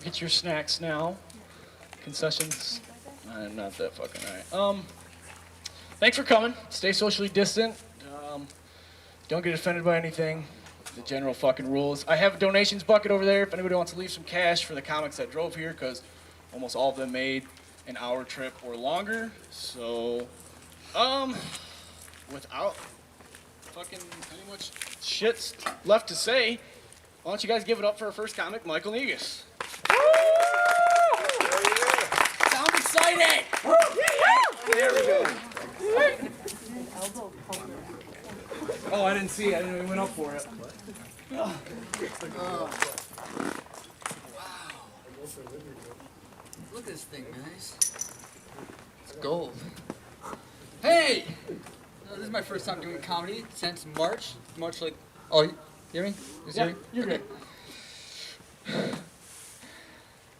Get your snacks now. Concessions. Not that fucking alright. Thanks for coming. Stay socially distant. Don't get offended by anything. The general fucking rules. I have a donations bucket over there if anybody wants to leave some cash for the comics that drove here, because almost all of them made an hour trip or longer. So, without fucking any much shit left to say, why don't you guys give it up for our first comic, Michael Negus. Sound excited! There we go. Oh, I didn't see it. I didn't even went up for it. Wow. Look at this thing, guys. It's gold. Hey! This is my first time doing comedy since March. Like... Oh, you hear me? Yeah, you're good.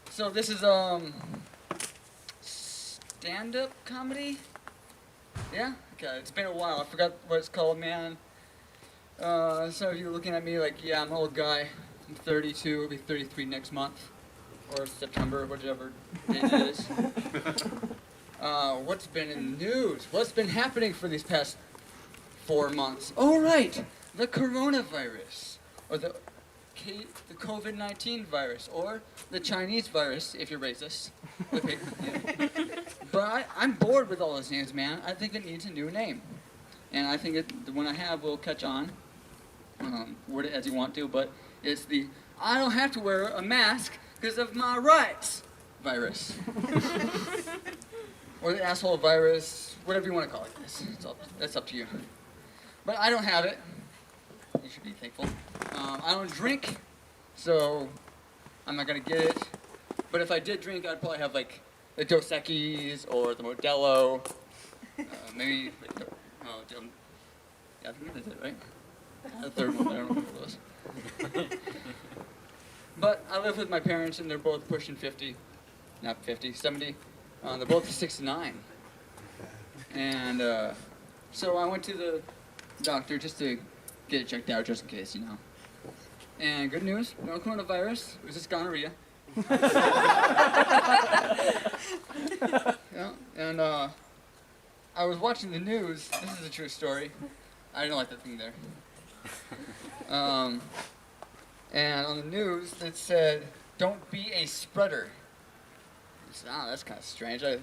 So this is, stand-up comedy? Yeah? Okay, it's been a while. I forgot what it's called, man. Some of you are looking at me like, yeah, I'm an old guy. I'm 32, I'll be 33 next month. Or September, whichever date it is. What's been in the news? What's been happening for these past 4 months? Oh, right! The coronavirus. Or the COVID-19 virus. Or the Chinese virus, if you're racist. Okay, yeah. But I'm bored with all those names, man. I think it needs a new name. And I think the one I have will catch on. Word it as you want to, but it's the I don't have to wear a mask because of my rights virus. Or the asshole virus, whatever you want to call it. That's up to you. But I don't have it. You should be thankful. I don't drink, so I'm not going to get it. But if I did drink, I'd probably have like the Dos Equis or the Modelo. Maybe, yeah, I think that's it, right? The third one, I don't know what it was. But I live with my parents and they're both pushing 50. Not 50, 70. They're both 69. And so I went to the doctor just to get it checked out, just in case, you know. And good news, no coronavirus, it was just gonorrhea. Yeah, and I was watching the news, this is a true story. I didn't like that thing there. And on the news it said, don't be a spreader. I said, that's kind of strange. I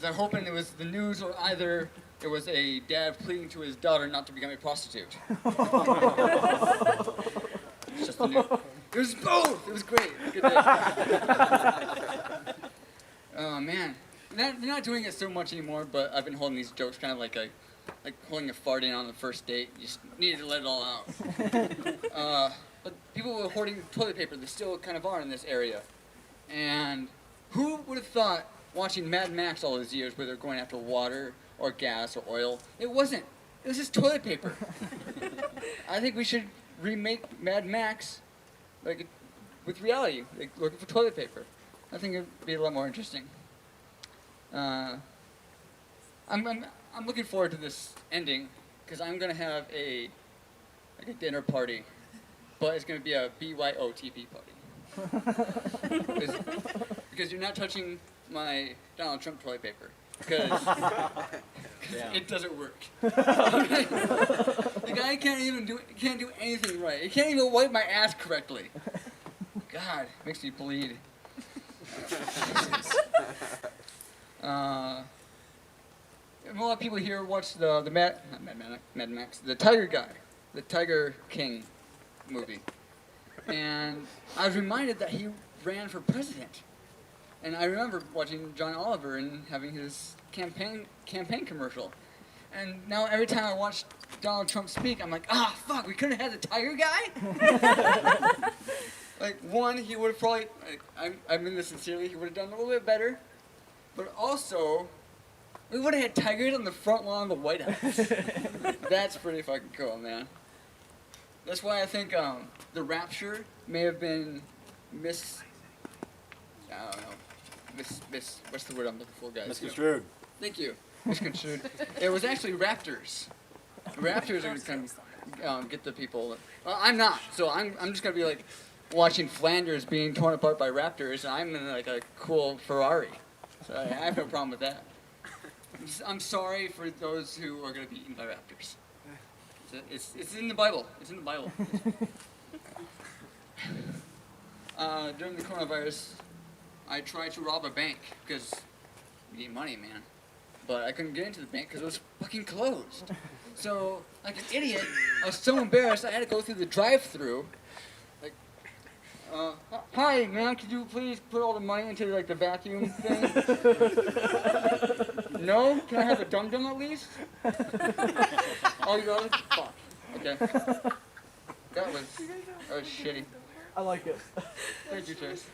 was hoping it was the news or either it was a dad pleading to his daughter not to become a prostitute. It's just the news. It was both! It was great. Good day. Oh, man. They're not doing it so much anymore, but I've been holding these jokes kind of like holding a fart in on the first date. You just needed to let it all out. But people were hoarding toilet paper. They still kind of are in this area. And who would have thought, watching Mad Max all those years, where they're going after water or gas or oil? It wasn't. It was just toilet paper. I think we should remake Mad Max like with reality, like looking for toilet paper. I think it'd be a lot more interesting. I'm looking forward to this ending because I'm gonna have a dinner party, but it's gonna be a BYOTP party. Because you're not touching my Donald Trump toilet paper because it doesn't work. The guy can't do anything right. He can't even wipe my ass correctly. God, makes me bleed. A lot of people here watch the Mad Max, the Tiger Guy, the Tiger King movie, and I was reminded that he ran for president. And I remember watching John Oliver and having his campaign commercial. And now every time I watch Donald Trump speak, I'm like, fuck, we couldn't have had the Tiger Guy? Like, one, he would have probably, I mean this sincerely, he would have done a little bit better. But also, we would have had tigers on the front lawn of the White House. That's pretty fucking cool, man. That's why I think the rapture may have been I don't know. What's the word I'm looking for, guys? Misconstrued. Thank you. Misconstrued. It was actually raptors. Raptors are going to get the people. Well, I'm not, so I'm just going to be like, watching Flanders being torn apart by raptors, and I'm in like a cool Ferrari. So I have no problem with that. I'm sorry for those who are going to be eaten by raptors. It's in the Bible. It's in the Bible. During the coronavirus, I tried to rob a bank because we need money, man. But I couldn't get into the bank because it was fucking closed. So, like an idiot, I was so embarrassed I had to go through the drive-thru. Like, hi, ma'am, could you please put all the money into like the vacuum thing? No? Can I have a dum-dum at least? Oh, you got it? Fuck. Okay. That was shitty. I like it. Thank you, Tress.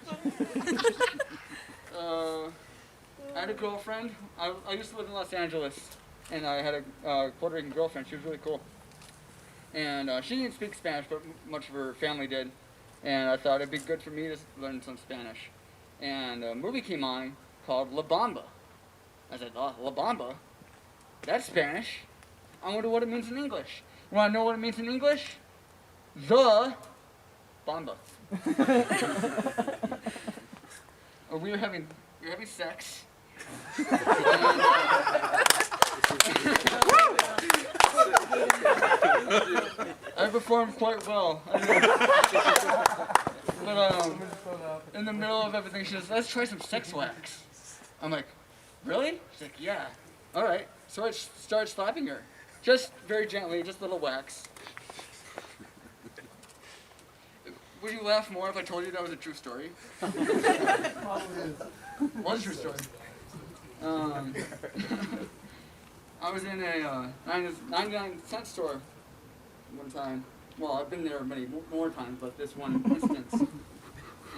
I had a girlfriend. I used to live in Los Angeles, and I had a Puerto Rican girlfriend. She was really cool. And she didn't speak Spanish, but much of her family did. And I thought it'd be good for me to learn some Spanish. And a movie came on called La Bamba. I said, oh, La Bamba? That's Spanish. I wonder what it means in English. You want to know what it means in English? The Bamba. We were having sex. I performed quite well. But in the middle of everything, she says, "Let's try some sex wax." I'm like, "Really?" She's like, "Yeah." All right. So I started slapping her, just very gently, just a little wax. Would you laugh more if I told you that was a true story? Was a true story. I was in a 99-cent store one time. Well, I've been there many more times, but this one instance.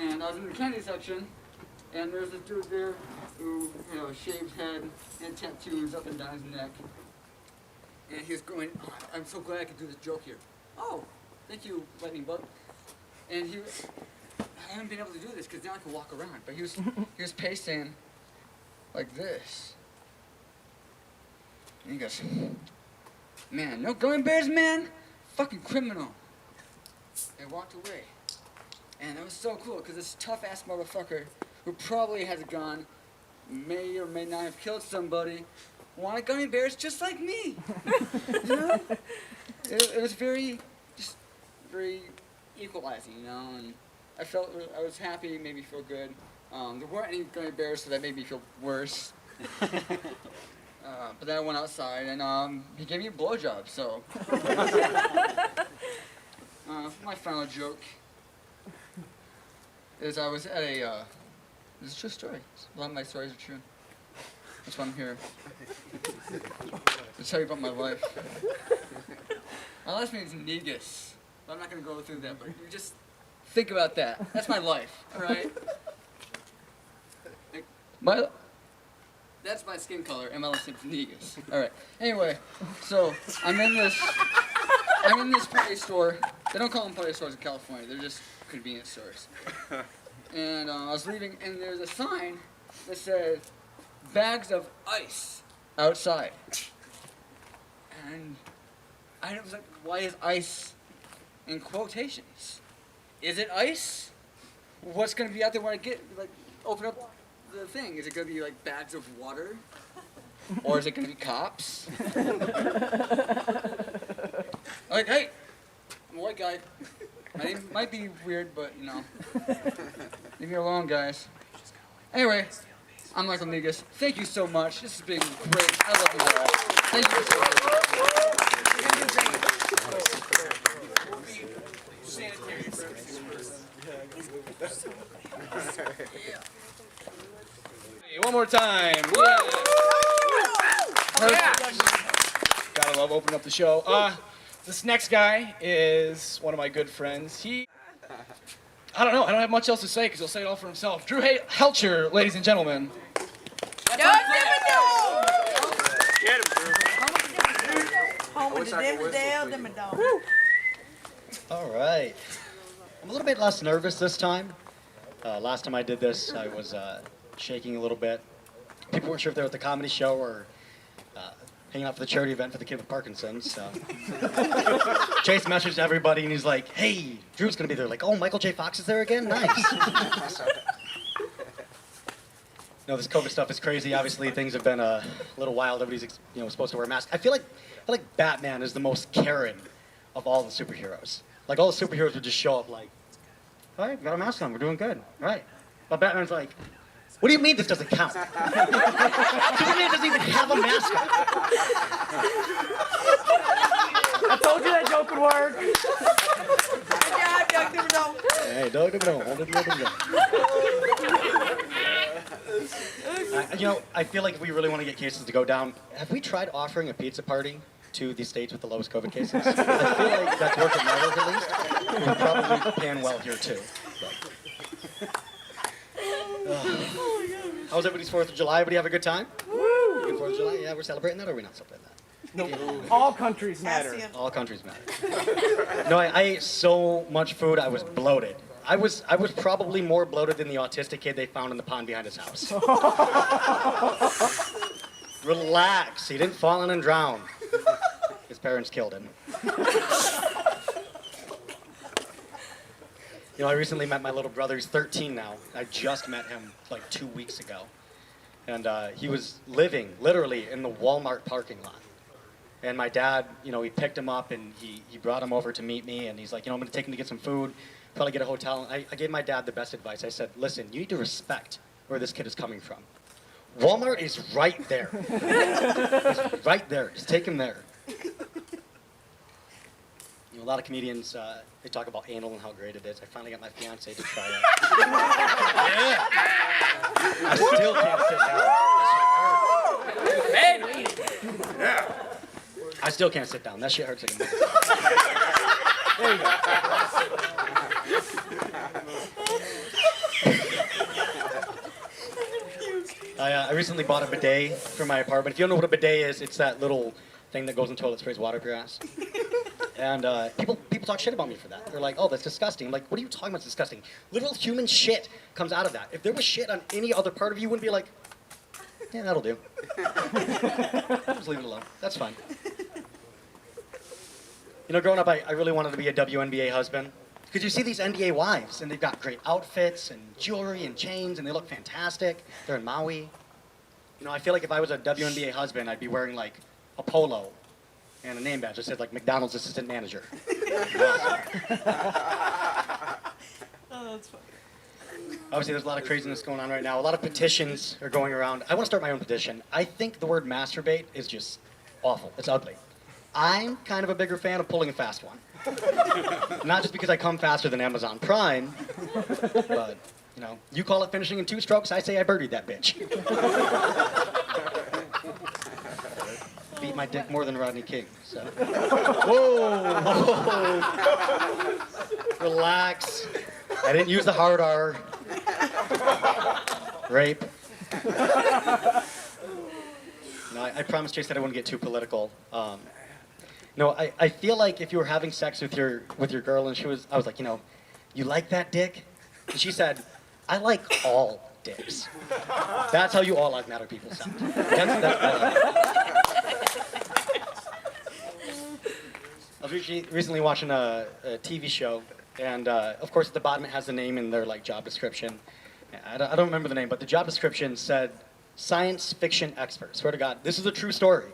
And I was in the candy section, and there's this dude there who, shaved head and tattoos up and down his neck. And he was going, oh, I'm so glad I could do this joke here. Oh, thank you, lightning bug. And I haven't been able to do this because now I can walk around. But he was pacing like this. And he goes, "Man, no gummy bears, man? Fucking criminal." And walked away. And that was so cool because this tough-ass motherfucker who probably has a gun, may or may not have killed somebody, wanted gummy bears just like me. You know? It was very equalizing, and I was happy, made me feel good. There weren't any gummy bears, so that made me feel worse. But then I went outside, and he gave me a blowjob, so. My final joke is I was at a, this is a true story. A lot of my stories are true. That's why I'm here. To tell you about my life. My last name is Negus. I'm not going to go through that, but you just think about that. That's my life, all right? That's my skin color, and my last name's Negus. All right. Anyway, so I'm in this party store. They don't call them party stores in California. They're just convenience stores. And I was leaving, and there's a sign that said, "Bags of ice outside." And I was like, why is ice in quotations? Is it ice? What's going to be out there when I open up the thing? Is it going to be like bags of water? Or is it going to be cops? Like, hey, I'm a white guy. My name might be weird, but leave me alone, guys. Anyway, I'm Michael Negus. Thank you so much. This has been great. I love you all. Thank you so much. One more time. Yeah. Gotta love opening up the show. This next guy is one of my good friends. I don't know. I don't have much else to say because he'll say it all for himself. Drew Helcher, ladies and gentlemen. All right. I'm a little bit less nervous this time. Last time I did this, I was shaking a little bit. People weren't sure if they were at the comedy show or hanging out for the charity event for the kid with Parkinson's. So Chase messaged everybody, and he's like, "Hey, Drew's gonna be there." Like, "Oh, Michael J. Fox is there again? Nice." No, this COVID stuff is crazy. Obviously, things have been a little wild. Everybody's supposed to wear a mask. I feel like Batman is the most caring of all the superheroes. Like, all the superheroes would just show up like, "All right, got a mask on. We're doing good. All right." But Batman's like, "What do you mean this doesn't count?" Superman doesn't even have a mask on. I told you that joke would work. Hey, Doug, I feel like if we really want to get cases to go down, have we tried offering a pizza party to the states with the lowest COVID cases? I feel like that's worked in Maryland at least. We're probably paying well here too. How was everybody's 4th of July? Everybody have a good time? Woo! Good 4th of July? Yeah, we're celebrating that, or are we not celebrating that? No, all countries matter. All countries matter. No, I ate so much food, I was bloated. I was probably more bloated than the autistic kid they found in the pond behind his house. Relax, he didn't fall in and drown. His parents killed him. I recently met my little brother. He's 13 now. I just met him like 2 weeks ago. And he was living literally in the Walmart parking lot. And my dad, he picked him up and he brought him over to meet me. And he's like, I'm going to take him to get some food, probably get a hotel. And I gave my dad the best advice. I said, listen, you need to respect where this kid is coming from. Walmart is right there. It's right there. Just take him there. A lot of comedians, they talk about anal and how great it is. I finally got my fiance to try it. Yeah. I still can't sit down. Yeah. I still can't sit down. That shit hurts like a motherfucker. There you go. I recently bought a bidet for my apartment. If you don't know what a bidet is, it's that little thing that goes in the toilet, sprays water up your ass. And people talk shit about me for that. They're like, "Oh, that's disgusting." I'm like, "What are you talking about? It's disgusting. Literal human shit comes out of that. If there was shit on any other part of you, wouldn't be like, yeah, that'll do. Just leave it alone. That's fine." Growing up, I really wanted to be a WNBA husband. Because you see these NBA wives, and they've got great outfits and jewelry and chains, and they look fantastic. They're in Maui. I feel like if I was a WNBA husband, I'd be wearing like a polo and a name badge that said like McDonald's assistant manager. Oh, that's funny. Obviously, there's a lot of craziness going on right now. A lot of petitions are going around. I want to start my own petition. I think the word masturbate is just awful. It's ugly. I'm kind of a bigger fan of pulling a fast one. Not just because I come faster than Amazon Prime, but, you call it finishing in 2 strokes, I say I birdied that bitch. Beat my dick more than Rodney King, so. Whoa! Relax. I didn't use the hard R. Rape. No, I promised Chase that I wouldn't get too political. I feel like if you were having sex with your girl and I was like, you like that dick? And she said, I like all dicks. That's how you all lives matter people sound. I was recently watching a TV show, and of course at the bottom it has the name in their job description. I don't remember the name, but the job description said science fiction expert. Swear to God, this is a true story.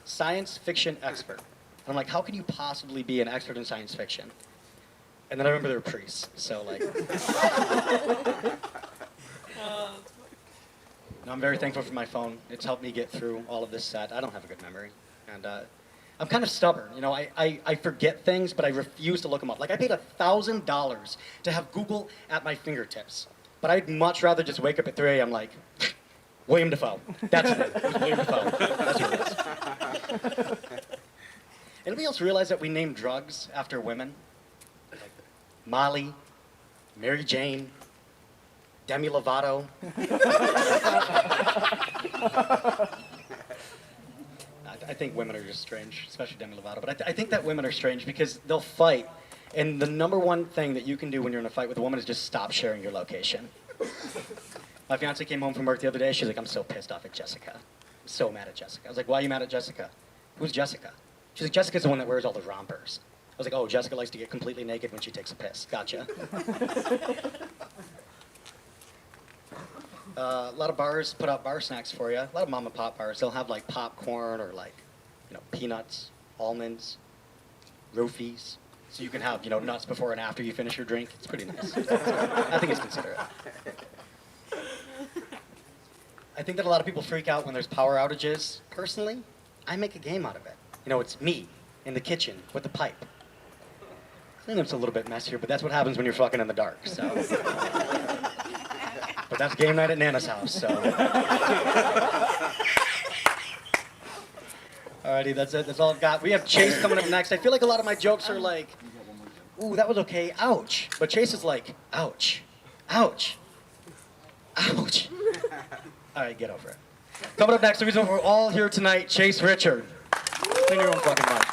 Science fiction expert. And I'm like, how can you possibly be an expert in science fiction? And then I remember they were priests, so I'm very thankful for my phone. It's helped me get through all of this set. I don't have a good memory, and I'm kind of stubborn. I forget things, but I refuse to look them up. I paid $1,000 to have Google at my fingertips, but I'd much rather just wake up at 3 a.m. like, William Dafoe. That's it. It was William Dafoe. That's what it is. Anybody else realize that we name drugs after women? Molly, Mary Jane, Demi Lovato. I think women are just strange, especially Demi Lovato. But I think that women are strange because they'll fight, and the number one thing that you can do when you're in a fight with a woman is just stop sharing your location. My fiance came home from work the other day. She's like, I'm so pissed off at Jessica. So mad at Jessica. I was like, why are you mad at Jessica? Who's Jessica? She's like, Jessica's the one that wears all the rompers. I was like, oh, Jessica likes to get completely naked when she takes a piss. Gotcha. A lot of bars put out bar snacks for you. A lot of mom and pop bars. They'll have like popcorn or like, peanuts, almonds, roofies. So you can have, nuts before and after you finish your drink. It's pretty nice. I think it's considerate. I think that a lot of people freak out when there's power outages. Personally, I make a game out of it. It's me in the kitchen with the pipe. I think it's a little bit messier, but that's what happens when you're fucking in the dark, so. But that's game night at Nana's house, so. Alrighty, that's it. That's all I've got. We have Chase coming up next. I feel like a lot of my jokes are like, ooh, that was okay, ouch. But Chase is like, ouch, ouch, ouch. All right, get over it. Coming up next, the reason we're all here tonight, Chase Richard. Clean your own fucking mind.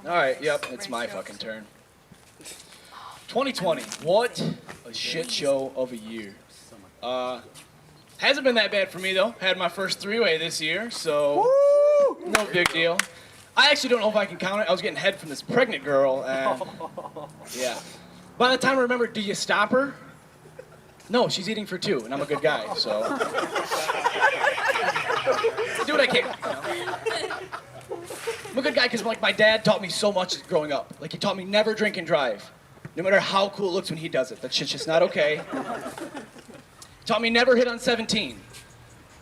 All right, yep, it's my fucking turn. 2020, what a shit show of a year. Hasn't been that bad for me though. Had my first three-way this year, so no big deal. I actually don't know if I can count it. I was getting head from this pregnant girl, and yeah. By the time I remember, do you stop her? No, she's eating for two, and I'm a good guy, so. Do what I can, I'm a good guy because my dad taught me so much growing up. Like, he taught me never drink and drive. No matter how cool it looks when he does it. That shit's just not okay. Taught me never hit on 17.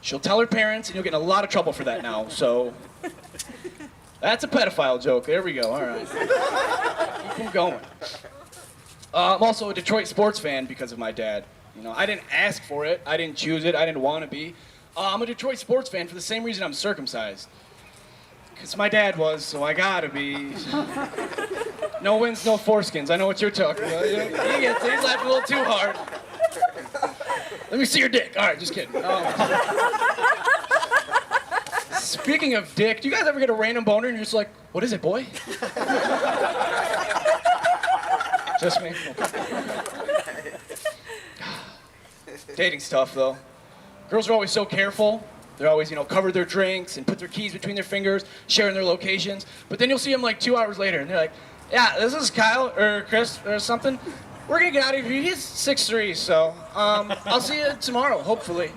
She'll tell her parents, and you'll get in a lot of trouble for that now, so. That's a pedophile joke. There we go, all right. Keep him going. I'm also a Detroit sports fan because of my dad. I didn't ask for it. I didn't choose it. I didn't want to be. I'm a Detroit sports fan for the same reason I'm circumcised. Because my dad was, so I gotta be. No wins, no foreskins. I know what you're talking about. He gets it. He's laughing a little too hard. Let me see your dick. All right, just kidding. Speaking of dick, do you guys ever get a random boner and you're just like, what is it, boy? Just me? Okay. Dating's tough, though. Girls are always so careful. They're always, cover their drinks and put their keys between their fingers, sharing their locations. But then you'll see them like 2 hours later, and they're like, yeah, this is Kyle or Chris or something. We're gonna get out of here. He's 6'3", so I'll see you tomorrow, hopefully.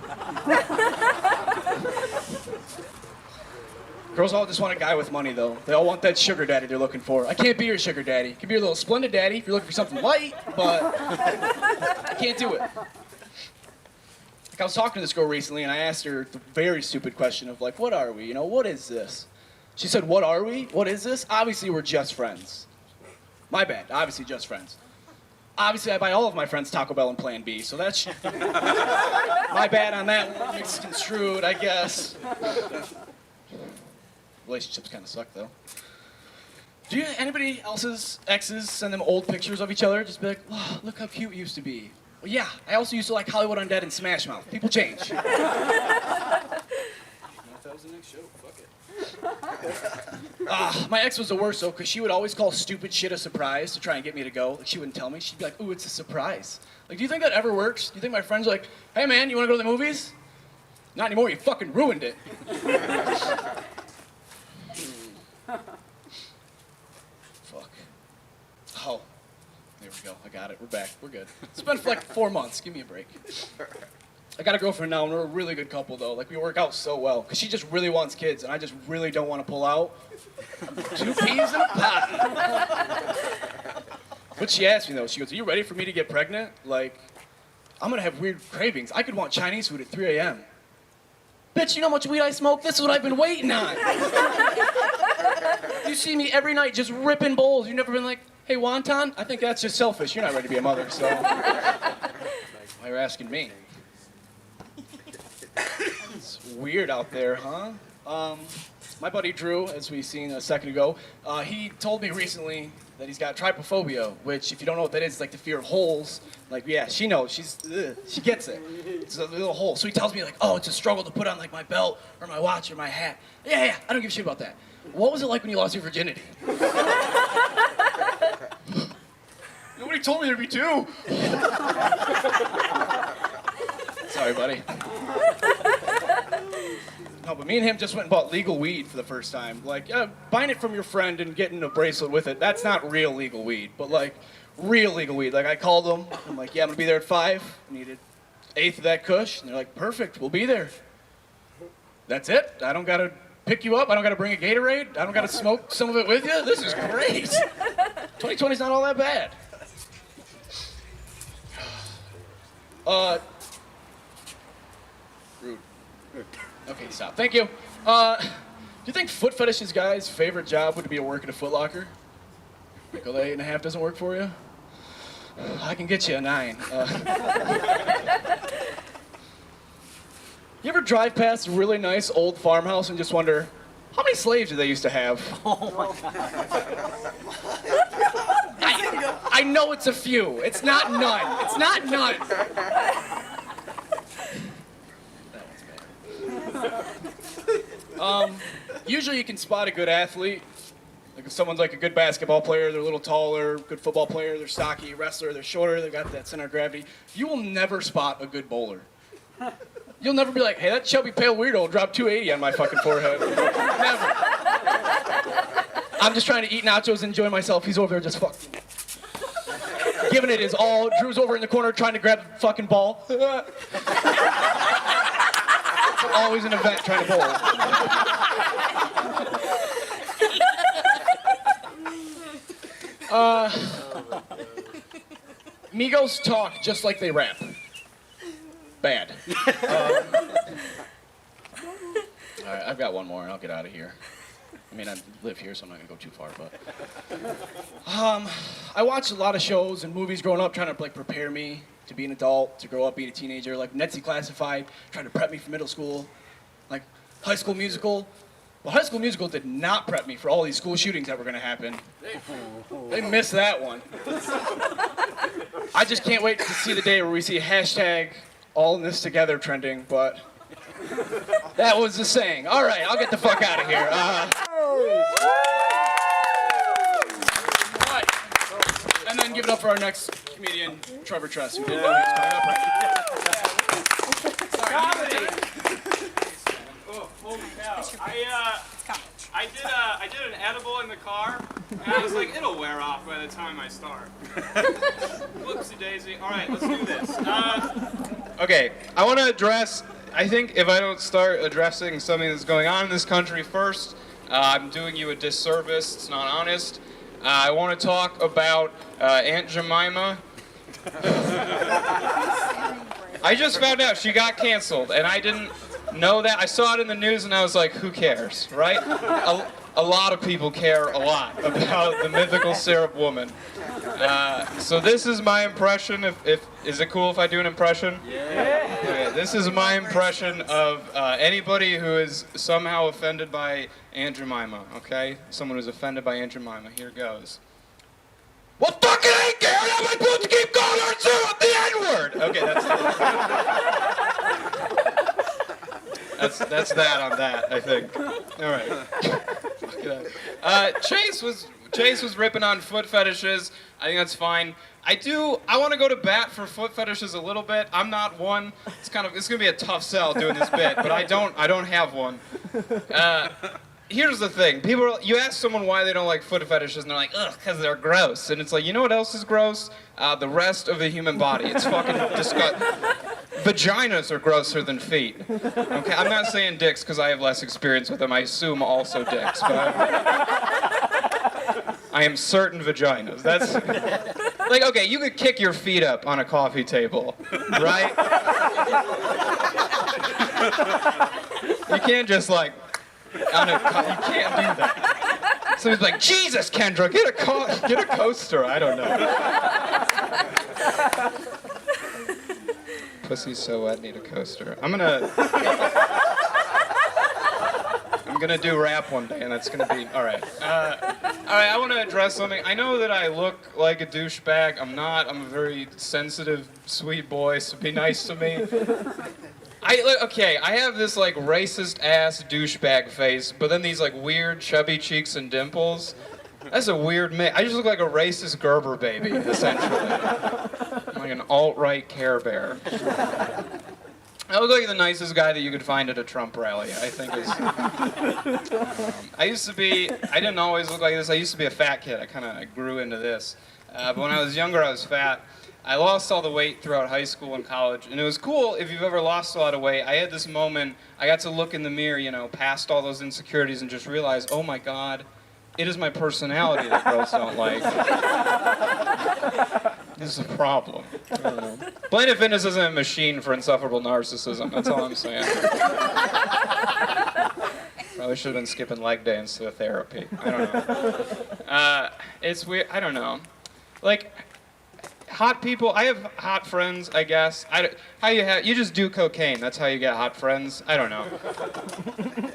Girls all just want a guy with money, though. They all want that sugar daddy they're looking for. I can't be your sugar daddy. I can be your little splendid daddy if you're looking for something light, but I can't do it. Like, I was talking to this girl recently, and I asked her the very stupid question of, like, what are we? What is this? She said, what are we? What is this? Obviously, we're just friends. My bad. Obviously, just friends. Obviously, I buy all of my friends Taco Bell and Plan B, so that's my bad on that one. Misconstrued, I guess. Relationships kind of suck, though. Do you, anybody else's exes send them old pictures of each other? Just be like, oh, look how cute you used to be. Well, yeah, I also used to like Hollywood Undead and Smash Mouth. People change. That was the next show. Fuck it. My ex was the worst, though, because she would always call stupid shit a surprise to try and get me to go. Like, she wouldn't tell me. She'd be like, ooh, it's a surprise. Like, do you think that ever works? Do you think my friends are like, hey, man, you want to go to the movies? Not anymore. You fucking ruined it. Fuck. Oh. There we go. I got it. We're back. We're good. It's been for like 4 months. Give me a break. I got a girlfriend now, and we're a really good couple, though. Like, we work out so well. Because she just really wants kids, and I just really don't want to pull out. 2 peas in a pot. But she asked me, though. She goes, are you ready for me to get pregnant? Like, I'm going to have weird cravings. I could want Chinese food at 3 a.m. Bitch, you know how much weed I smoke? This is what I've been waiting on. You see me every night just ripping bowls. You've never been like, hey, wonton? I think that's just selfish. You're not ready to be a mother, so why you're asking me? It's weird out there, huh? My buddy Drew, as we seen a second ago, he told me recently that he's got trypophobia, which, if you don't know what that is, it's like the fear of holes. Like, yeah, she knows. She gets it. It's a little hole. So he tells me, like, oh, it's a struggle to put on, like, my belt or my watch or my hat. Yeah, I don't give a shit about that. What was it like when you lost your virginity? Nobody told me there'd be 2. Sorry, buddy. No, but me and him just went and bought legal weed for the first time. Like, buying it from your friend and getting a bracelet with it, that's not real legal weed. But, like, real legal weed. Like, I called them. I'm like, yeah, I'm going to be there at 5. I need an eighth of that kush. And they're like, perfect, we'll be there. That's it. I don't got to pick you up. I don't got to bring a Gatorade. I don't got to smoke some of it with you. This is great. 2020's not all that bad. Rude. Okay, stop. Thank you. Do you think foot fetishes guys' favorite job would be to work at a Foot Locker? Nickel 8.5 doesn't work for you? I can get you a 9. You ever drive past a really nice old farmhouse and just wonder, how many slaves did they used to have? Oh my God. I know it's a few. It's not none. It's not none. Usually you can spot a good athlete. Like if someone's like a good basketball player, they're a little taller, good football player, they're stocky, wrestler, they're shorter, they've got that center of gravity. You will never spot a good bowler. You'll never be like, hey, that chubby pale weirdo dropped 280 on my fucking forehead. Never. I'm just trying to eat nachos and enjoy myself. He's over there just fucking giving it his all. Drew's over in the corner trying to grab the fucking ball. Always an event trying to bowl. Migos talk just like they rap. Bad. All right, I've got one more and I'll get out of here. I mean, I live here, so I'm not gonna go too far, but I watched a lot of shows and movies growing up trying to like prepare me to be an adult, to grow up, be a teenager, like Netzy Classified, trying to prep me for middle school, like High School Musical. Well, High School Musical did not prep me for all these school shootings that were gonna happen. They missed that one. I just can't wait to see the day where we see hashtag all in this together trending, but that was the saying. All right, I'll get the fuck out of here. Right. And then give it up for our next comedian, Trevor Tress, who didn't know he was coming up right. Sorry. Oh, holy cow. I did an edible in the car, and I was like, it'll wear off by the time I start. Whoopsie daisy. All right, let's do this. Okay, I want to address, I think if I don't start addressing something that's going on in this country first, I'm doing you a disservice. It's not honest. I want to talk about Aunt Jemima. I just found out she got canceled, and I didn't know that. I saw it in the news, and I was like, who cares, right? A lot of people care a lot about the mythical syrup woman. So this is my impression. Is it cool if I do an impression? Yeah. Okay, this is my impression of anybody who is somehow offended by Aunt Jemima, okay? Someone who's offended by Aunt Jemima. Here goes. Well, fucking ain't care. How am I supposed to keep calling her syrup the N-word? Okay, that's that on that, I think. All right. Chase was ripping on foot fetishes. I think that's fine. I want to go to bat for foot fetishes a little bit. I'm not one. It's gonna be a tough sell doing this bit, but I don't have one. Here's the thing. You ask someone why they don't like foot fetishes, and they're like, ugh, because they're gross. And it's like, you know what else is gross? The rest of the human body. It's fucking disgusting. Vaginas are grosser than feet. Okay, I'm not saying dicks because I have less experience with them. I assume also dicks, but I am certain vaginas. That's like, okay, you could kick your feet up on a coffee table, right? You can't just like you can't do that. So he's like, Jesus, Kendra, get a coaster. I don't know. Pussy's so wet, need a coaster. I'm gonna do rap one day, and that's gonna be all right. All right, I want to address something. I know that I look like a douchebag. I'm not. I'm a very sensitive, sweet boy. So be nice to me. I have this like racist ass douchebag face, but then these like weird chubby cheeks and dimples. That's a weird mix. I just look like a racist Gerber baby, essentially. I'm like an alt-right Care Bear. I look like the nicest guy that you could find at a Trump rally, I think is... I didn't always look like this. I used to be a fat kid. I kind of grew into this. But when I was younger, I was fat. I lost all the weight throughout high school and college. And it was cool if you've ever lost a lot of weight. I had this moment, I got to look in the mirror, you know, past all those insecurities and just realize, oh my God, it is my personality that girls don't like. This is a problem. I don't know. Planet Fitness isn't a machine for insufferable narcissism. That's all I'm saying. Probably should have been skipping leg day instead of therapy. I don't know. It's weird. I don't know. Like, hot people. I have hot friends, I guess. You just do cocaine. That's how you get hot friends. I don't know.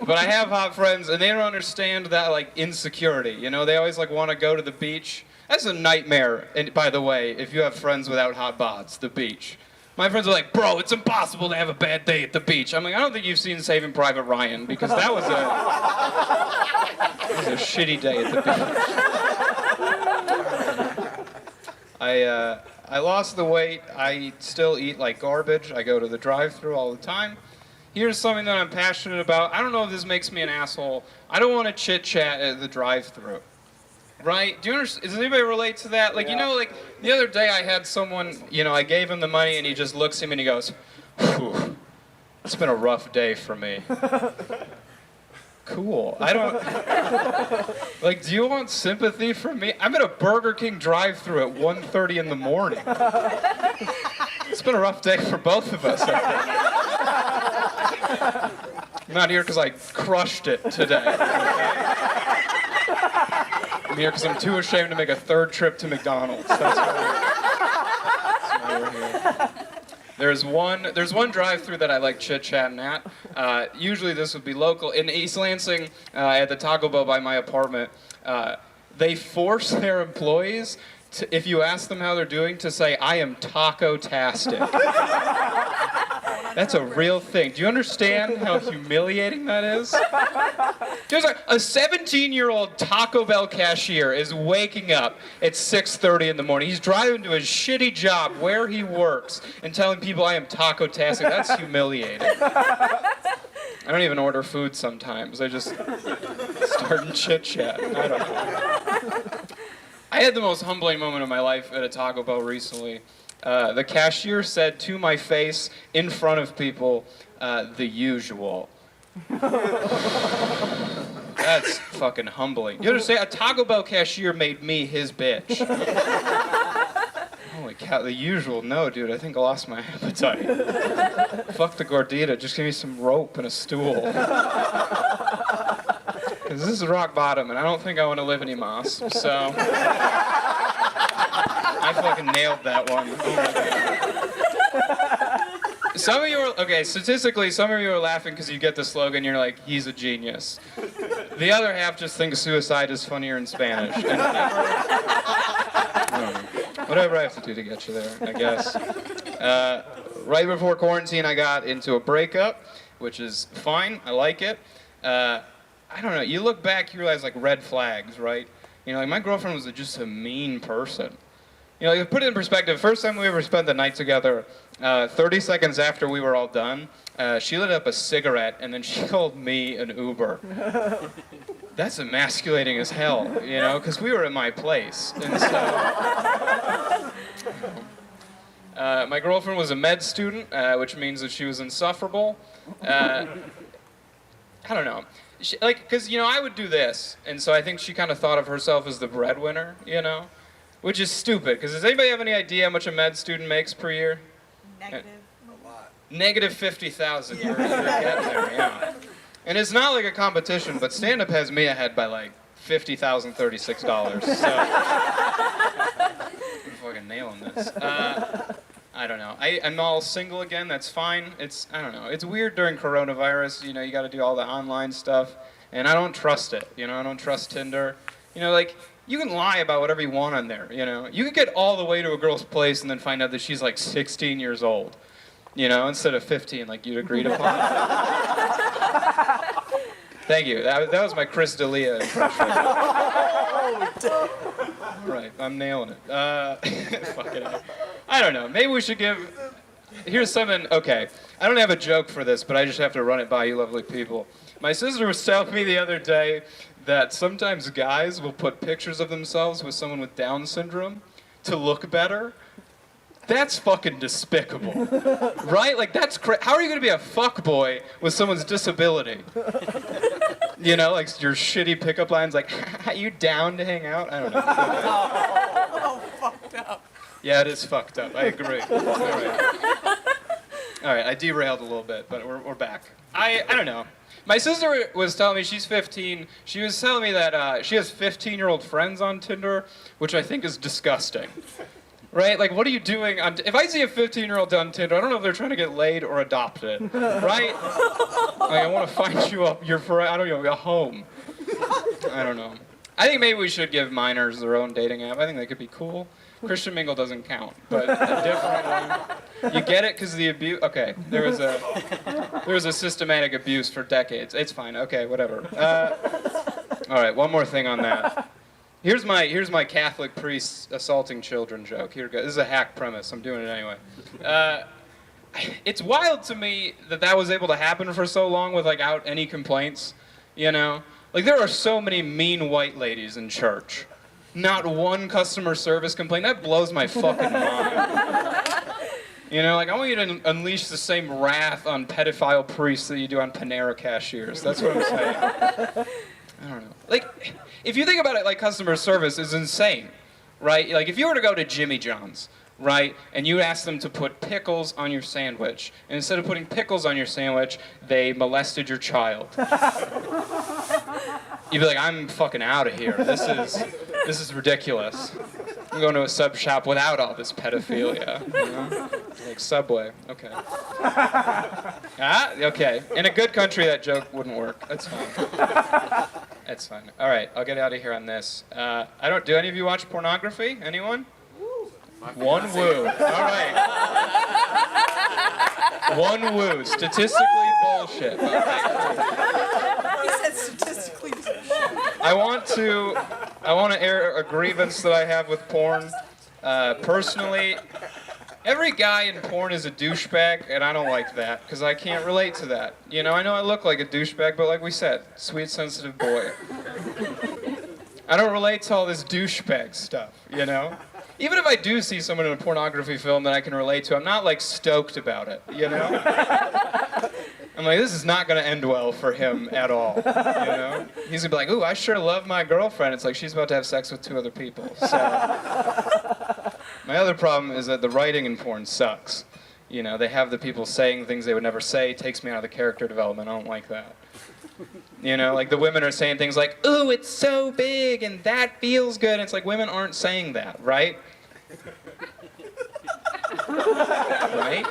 But I have hot friends, and they don't understand that, like, insecurity. You know, they always, like, want to go to the beach. That's a nightmare, and by the way, if you have friends without hot bods, the beach. My friends are like, bro, it's impossible to have a bad day at the beach. I'm like, I don't think you've seen Saving Private Ryan, because that was a shitty day at the beach. I lost the weight. I still eat like garbage. I go to the drive-thru all the time. Here's something that I'm passionate about. I don't know if this makes me an asshole. I don't want to chit-chat at the drive-thru. Right? Do you understand? Does anybody relate to that? Like, you know, like, the other day I had someone, you know, I gave him the money and he just looks at me and he goes, "Whew, it's been a rough day for me." Cool. I don't, like, do you want sympathy from me? I'm at a Burger King drive-thru at 1:30 in the morning. It's been a rough day for both of us, I think. I'm not here because I crushed it today. Okay? I'm here because I'm too ashamed to make a third trip to McDonald's. That's why we're here. There's one drive-thru that I like chit-chatting at. Usually this would be local. In East Lansing, at the Taco Bell by my apartment, they force their employees, if you ask them how they're doing, to say, "I am taco-tastic." That's a real thing. Do you understand how humiliating that is? Just like a 17-year-old Taco Bell cashier is waking up at 6:30 in the morning. He's driving to his shitty job where he works and telling people, "I am taco-tastic." That's humiliating. I don't even order food sometimes. I just start and chit-chat. I don't know. I had the most humbling moment of my life at a Taco Bell recently. The cashier said to my face, in front of people, "The usual." That's fucking humbling. You understand? A Taco Bell cashier made me his bitch. Holy cow, the usual. No, dude, I think I lost my appetite. Fuck the gordita, just give me some rope and a stool. Because this is rock bottom, and I don't think I want to live any moss, so... I fucking nailed that one. Oh my God. Some of you are, okay, statistically, some of you are laughing because you get the slogan, you're like, "He's a genius." The other half just thinks suicide is funnier in Spanish. And whatever I have to do to get you there, I guess. Right before quarantine, I got into a breakup, which is fine. I like it. I don't know. You look back, you realize, like, red flags, right? You know, like, my girlfriend was just a mean person. You know, like, to put it in perspective, first time we ever spent the night together, 30 seconds after we were all done, she lit up a cigarette, and then she called me an Uber. That's emasculating as hell, you know, because we were in my place. And so, my girlfriend was a med student, which means that she was insufferable. I don't know. Because, you know, I would do this, and so I think she kind of thought of herself as the breadwinner, you know? Which is stupid, because does anybody have any idea how much a med student makes per year? Negative. A lot. Negative 50,000. You're getting there, yeah. And it's not like a competition, but stand-up has me ahead by like $50,036. So I'm fucking nailing this. I don't know. I'm all single again. That's fine. I don't know. It's weird during coronavirus. You know, you got to do all the online stuff, and I don't trust it. You know, I don't trust Tinder. You know, like, you can lie about whatever you want on there, you know. You could get all the way to a girl's place and then find out that she's like 16 years old, you know, instead of 15 like you'd agreed upon. Thank you. That was my Chris D'Elia impression. Right, I'm nailing it. Fucking hell. I don't know. Maybe we should give... here's something, okay. I don't have a joke for this, but I just have to run it by you lovely people. My sister was telling me the other day that sometimes guys will put pictures of themselves with someone with Down syndrome to look better. That's fucking despicable, right? Like, that's how are you gonna be a fuckboy with someone's disability? You know, like your shitty pickup lines like, you down to hang out? I don't know. Oh, fucked up. Yeah, it is fucked up. I agree. All right, I derailed a little bit, but we're back. I don't know. My sister was telling me she's 15. She was telling me that she has 15-year-old friends on Tinder, which I think is disgusting. Right? Like, what are you doing on... If I see a 15-year-old on Tinder, I don't know if they're trying to get laid or adopted. Right? Like, I want to find you a home. I don't know. I think maybe we should give minors their own dating app. I think they could be cool. Christian Mingle doesn't count, but a different one. You get it because the abuse... Okay, there was a systematic abuse for decades. It's fine. Okay, whatever. All right, one more thing on that. Here's my Catholic priest assaulting children joke. Here goes. This is a hack premise. I'm doing it anyway. It's wild to me that was able to happen for so long without any complaints. You know, like there are so many mean white ladies in church. Not one customer service complaint. That blows my fucking mind. You know, like I want you to unleash the same wrath on pedophile priests that you do on Panera cashiers. That's what I'm saying. I don't know. Like, if you think about it, like customer service is insane, right? Like if you were to go to Jimmy John's, right, and you ask them to put pickles on your sandwich, and instead of putting pickles on your sandwich, they molested your child. You'd be like, I'm fucking out of here. This is ridiculous. I'm going to a sub shop without all this pedophilia. You know? Like Subway. Okay. Okay. In a good country, that joke wouldn't work. That's fine. That's fine. All right, I'll get out of here on this. Do any of you watch pornography? Anyone? One woo. All right. One woo. Statistically bullshit. Okay. He said statistically bullshit. I want to air a grievance that I have with porn. Personally, every guy in porn is a douchebag, and I don't like that, because I can't relate to that. You know, I know I look like a douchebag, but like we said, sweet, sensitive boy. I don't relate to all this douchebag stuff, you know? Even if I do see someone in a pornography film that I can relate to, I'm not, like, stoked about it, you know? I'm like, this is not going to end well for him at all, you know? He's going to be like, ooh, I sure love my girlfriend. It's like she's about to have sex with 2 other people, so... My other problem is that the writing in porn sucks. You know, they have the people saying things they would never say. It takes me out of the character development. I don't like that. You know, like the women are saying things like, ooh, it's so big and that feels good. And it's like women aren't saying that, right? Right?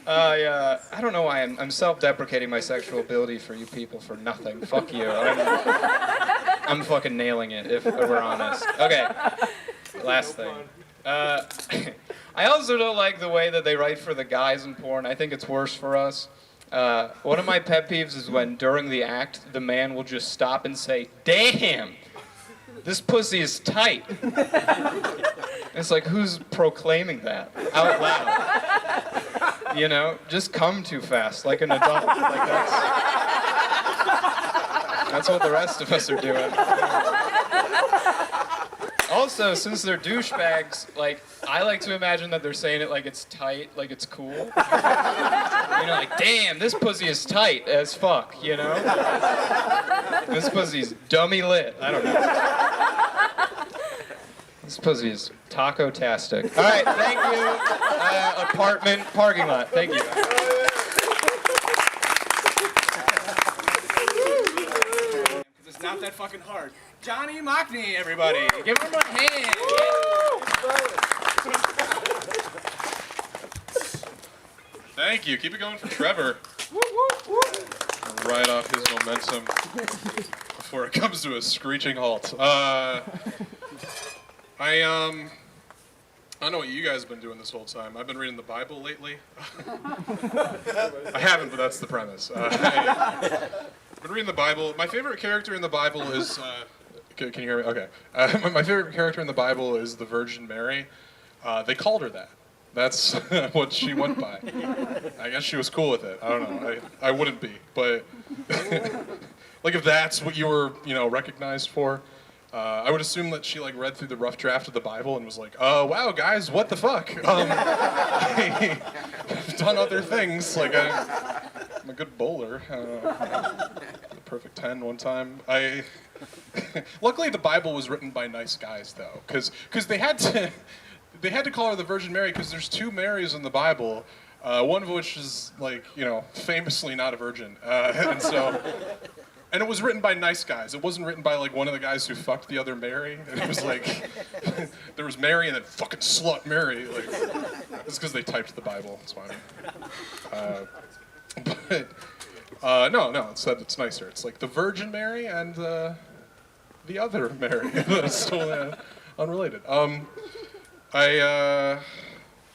I don't know why I'm self-deprecating my sexual ability for you people for nothing. Fuck you. I'm fucking nailing it, if we're honest. Okay, last thing. I also don't like the way that they write for the guys in porn. I think it's worse for us. One of my pet peeves is when, during the act, the man will just stop and say, damn, this pussy is tight. It's like, who's proclaiming that out loud? You know, just come too fast, like an adult. Like that's what the rest of us are doing. Also, since they're douchebags, like, I like to imagine that they're saying it like it's tight, like it's cool. You know, like, damn, this pussy is tight as fuck, you know? This pussy's dummy lit. I don't know. This pussy is taco-tastic. All right, thank you. Apartment parking lot. Thank you. It's not that fucking hard. Jonny Mocny, everybody. Give him a hand. Thank you. Keep it going for Trevor. Right off his momentum before it comes to a screeching halt. I don't know what you guys have been doing this whole time. I've been reading the Bible lately. I haven't, but that's the premise. I've been reading the Bible. My favorite character in the Bible is Can you hear me? Okay. My favorite character in the Bible is the Virgin Mary. They called her that. That's what she went by. I guess she was cool with it. I don't know. I wouldn't be, but like if that's what you were, recognized for, I would assume that she like read through the rough draft of the Bible and was like, wow, guys, what the fuck? I've done other things. Like I'm a good bowler. The perfect 10 one time. Luckily the Bible was written by nice guys though, because they had to call her the Virgin Mary because there's 2 Marys in the Bible, one of which is like famously not a virgin, and it was written by nice guys. It wasn't written by like one of the guys who fucked the other Mary. It was like there was Mary and then fucking slut Mary. Like it's because they typed the Bible. That's why. No, it's nicer. It's like the Virgin Mary and the other Mary. That's totally unrelated.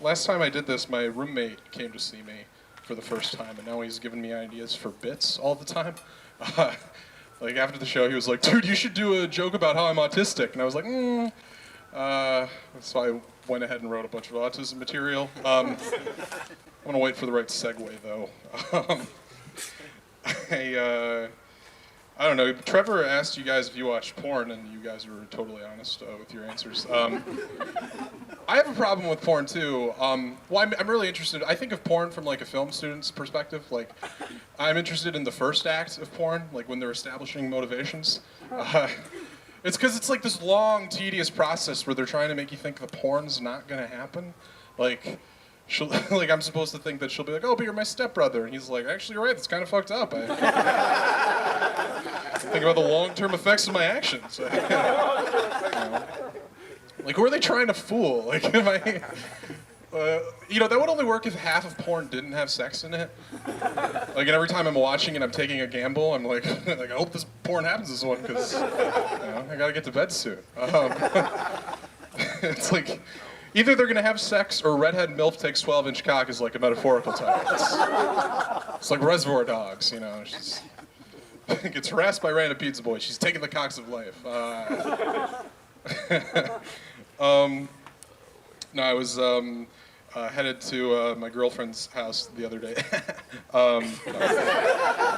Last time I did this, my roommate came to see me for the first time, and now he's giving me ideas for bits all the time. Like after the show, he was like, "Dude, you should do a joke about how I'm autistic," and I was like, So I went ahead and wrote a bunch of autism material. I'm gonna wait for the right segue though. I don't know. Trevor asked you guys if you watched porn, and you guys were totally honest with your answers. I have a problem with porn too. I'm really interested. I think of porn from like a film student's perspective. Like, I'm interested in the first act of porn, like when they're establishing motivations. It's because it's like this long, tedious process where they're trying to make you think the porn's not gonna happen. Like, like I'm supposed to think that she'll be like, "Oh, but you're my stepbrother," and he's like, "Actually, you're right. It's kind of fucked up." Think about the long-term effects of my actions. Like, who are they trying to fool? Like, am I? That would only work if half of porn didn't have sex in it. Like, and every time I'm watching it, I'm taking a gamble. I'm like, I hope this porn happens this one because I gotta get to bed soon. It's like. Either they're gonna have sex or redhead MILF takes 12-inch cock is like a metaphorical type. It's like Reservoir Dogs, She's gets harassed by random pizza boys. She's taking the cocks of life. No, I was headed to my girlfriend's house the other day.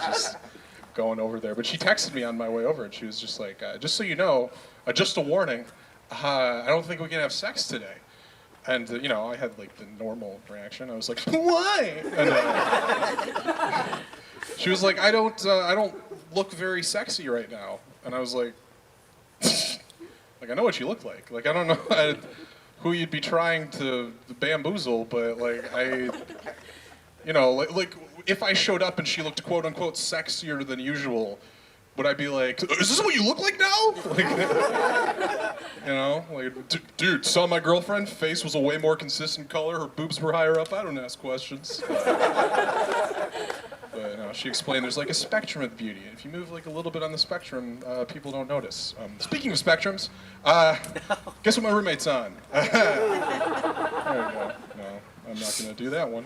Just going over there, but she texted me on my way over, and she was just like, "Just so you know, just a warning. I don't think we can have sex today." And I had like the normal reaction. I was like, "Why?" And she was like, "I don't look very sexy right now." And I was like, "Like I know what you look like. Like I don't know who you'd be trying to bamboozle, but like like if I showed up and she looked quote unquote sexier than usual, would I be like, is this what you look like now?" Like, dude, saw my girlfriend, face was a way more consistent color, her boobs were higher up, I don't ask questions. But no, she explained there's like a spectrum of beauty, and if you move like a little bit on the spectrum, people don't notice. Speaking of spectrums, guess what my roommate's on? There we go. No, I'm not gonna do that one.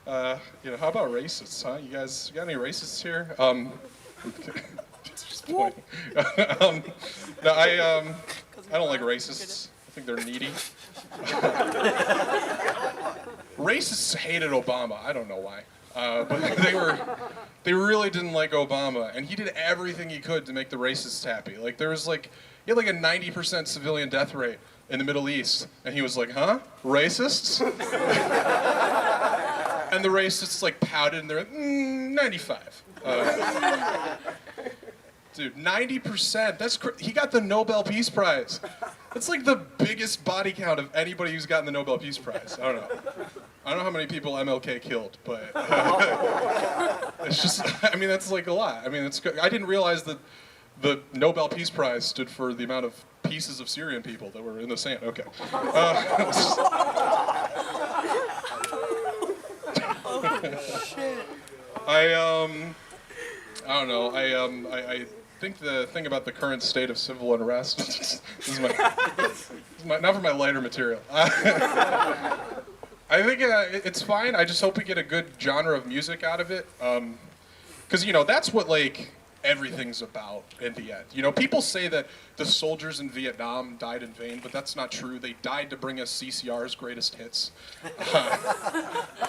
How about racists, huh? You guys got any racists here? Just pointing. No, I don't like racists. I think they're needy. Racists hated Obama. I don't know why. But they really didn't like Obama, and he did everything he could to make the racists happy. Like he had like a 90% civilian death rate in the Middle East, and he was like, "Huh? Racists?" And the racists like pouted, and they're like, 95. Dude, 90%. He got the Nobel Peace Prize. That's like the biggest body count of anybody who's gotten the Nobel Peace Prize. I don't know how many people MLK killed, but it's just. I mean, that's like a lot. I mean, I didn't realize that the Nobel Peace Prize stood for the amount of pieces of Syrian people that were in the sand. Okay. Shit. I don't know. I think the thing about the current state of civil unrest. This is not for my lighter material. I think it's fine. I just hope we get a good genre of music out of it. Because, you know, that's what, like, everything's about in the end. You know, people say that the soldiers in Vietnam died in vain, but that's not true. They died to bring us CCR's greatest hits.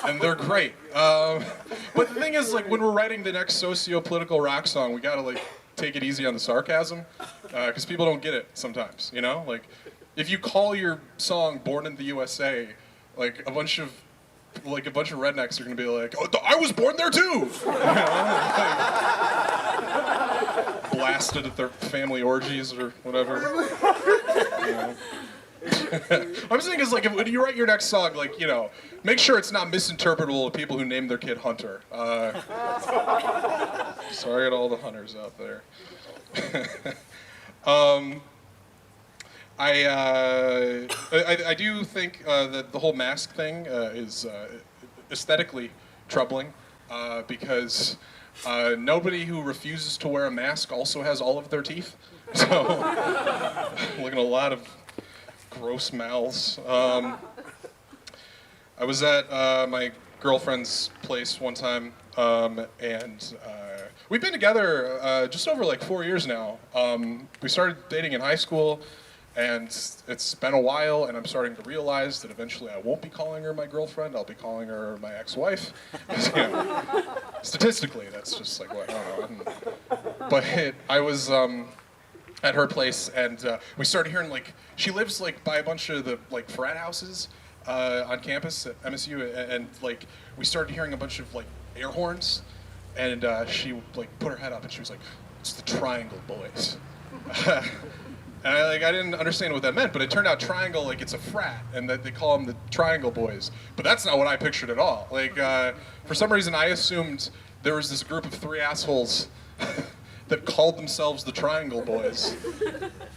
And they're great. But the thing is, like, when we're writing the next socio-political rock song, we gotta, like, take it easy on the sarcasm, because people don't get it sometimes, you know? Like, if you call your song Born in the USA, like, a bunch of rednecks are gonna be like, oh, I was born there too! You know? Like, blasted at their family orgies or whatever. You know? I'm saying is, like, when you write your next song, like, you know, make sure it's not misinterpretable to people who name their kid Hunter. Sorry to all the hunters out there. I do think that the whole mask thing is aesthetically troubling because nobody who refuses to wear a mask also has all of their teeth. So, looking at a lot of gross mouths. I was at my girlfriend's place one time, and we've been together just over like 4 years now. We started dating in high school, and it's been a while, and I'm starting to realize that eventually I won't be calling her my girlfriend. I'll be calling her my ex-wife. You know, statistically, that's just like what, I don't know. But I was at her place, and we started hearing, like, she lives like by a bunch of the like frat houses on campus at MSU, and like we started hearing a bunch of like air horns, and she like put her head up and she was like, "It's the Triangle Boys." And I didn't understand what that meant, but it turned out Triangle, like, it's a frat, and that they call them the Triangle Boys. But that's not what I pictured at all. Like, for some reason, I assumed there was this group of three assholes that called themselves the Triangle Boys.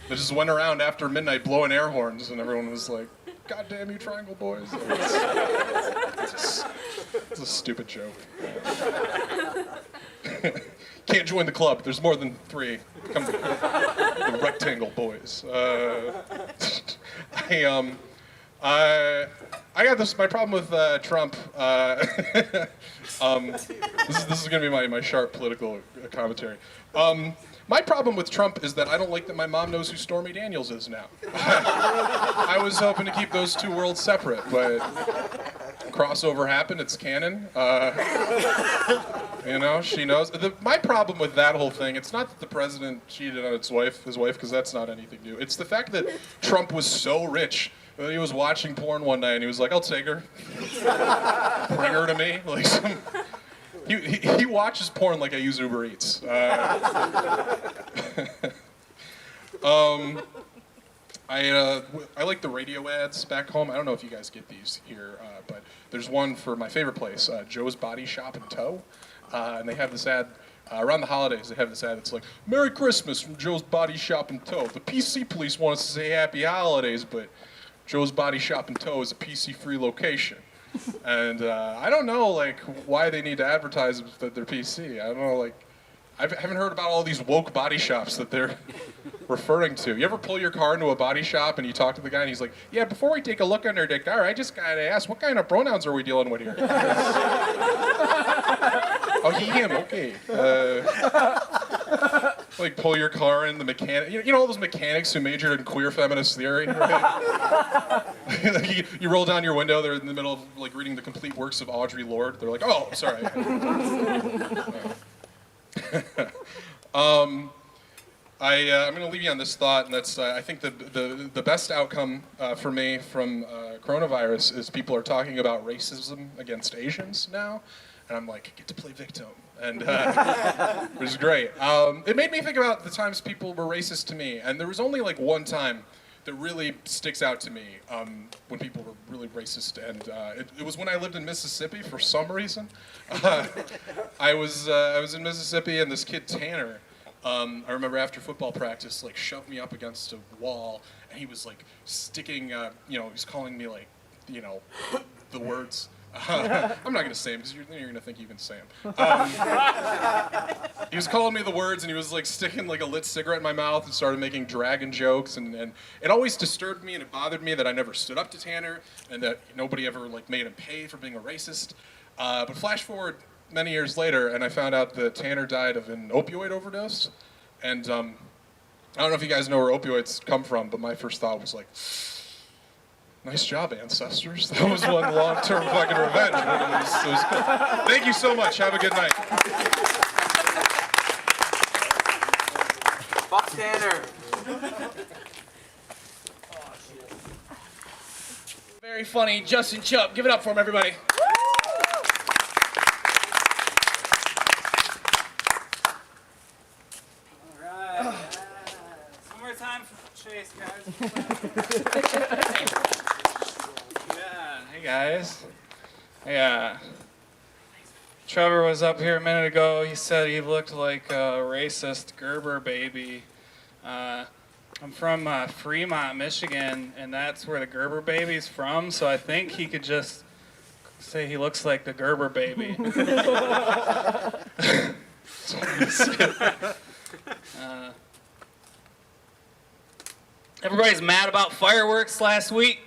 They just went around after midnight blowing air horns, and everyone was like, "God damn you, Triangle Boys." It's a stupid joke. Can't join the club. There's more than three. Come the Rectangle Boys. I got this. My problem with Trump. This is going to be my sharp political commentary. My problem with Trump is that I don't like that my mom knows who Stormy Daniels is now. I was hoping to keep those two worlds separate, but crossover happened. It's canon. You know, she knows. My problem with that whole thing, it's not that the president cheated on his wife, because that's not anything new. It's the fact that Trump was so rich that he was watching porn one night and he was like, "I'll take her. Bring her to me." Like he watches porn like I use Uber Eats. I like the radio ads back home. I don't know if you guys get these here, but there's one for my favorite place, Joe's Body Shop and Tow. And they have this ad, around the holidays, they have this ad that's like, "Merry Christmas from Joe's Body Shop and Tow. The PC police want us to say Happy Holidays, but Joe's Body Shop and Tow is a PC-free location." And I don't know, like, why they need to advertise that they're PC. I don't know, like, I haven't heard about all these woke body shops that they're referring to. You ever pull your car into a body shop and you talk to the guy and he's like, "Yeah, before we take a look under the car, I just gotta ask, what kind of pronouns are we dealing with here?" "Oh, he, him, okay." Like, pull your car in, the mechanic, you know all those mechanics who majored in queer feminist theory? Right? you roll down your window, they're in the middle of, like, reading the complete works of Audre Lorde. They're like, "Oh, sorry." I'm going to leave you on this thought, and that's I think the best outcome for me from coronavirus is people are talking about racism against Asians now, and I'm like, I get to play victim, and which is great. It made me think about the times people were racist to me, and there was only like one time that really sticks out to me when people were really racist, and it was when I lived in Mississippi for some reason. I was in Mississippi, and this kid Tanner, I remember after football practice, like, shoved me up against a wall, and he was like sticking, he was calling me, like, the words. I'm not gonna say them because you're gonna think you can say them. He was calling me the words, and he was like sticking like a lit cigarette in my mouth and started making dragon jokes, and it always disturbed me and it bothered me that I never stood up to Tanner and that nobody ever like made him pay for being a racist. But flash forward, many years later, and I found out that Tanner died of an opioid overdose. And I don't know if you guys know where opioids come from, but my first thought was like, nice job, ancestors. That was one long-term fucking revenge. But it was good. Thank you so much. Have a good night. Fuck Tanner. Very funny, Justin Chupp. Give it up for him, everybody. One more time for Chase, guys. Yeah, hey guys. Yeah. Trevor was up here a minute ago. He said he looked like a racist Gerber baby. I'm from Fremont, Michigan, and that's where the Gerber baby's from, so I think he could just say he looks like the Gerber baby. Everybody's mad about fireworks last week.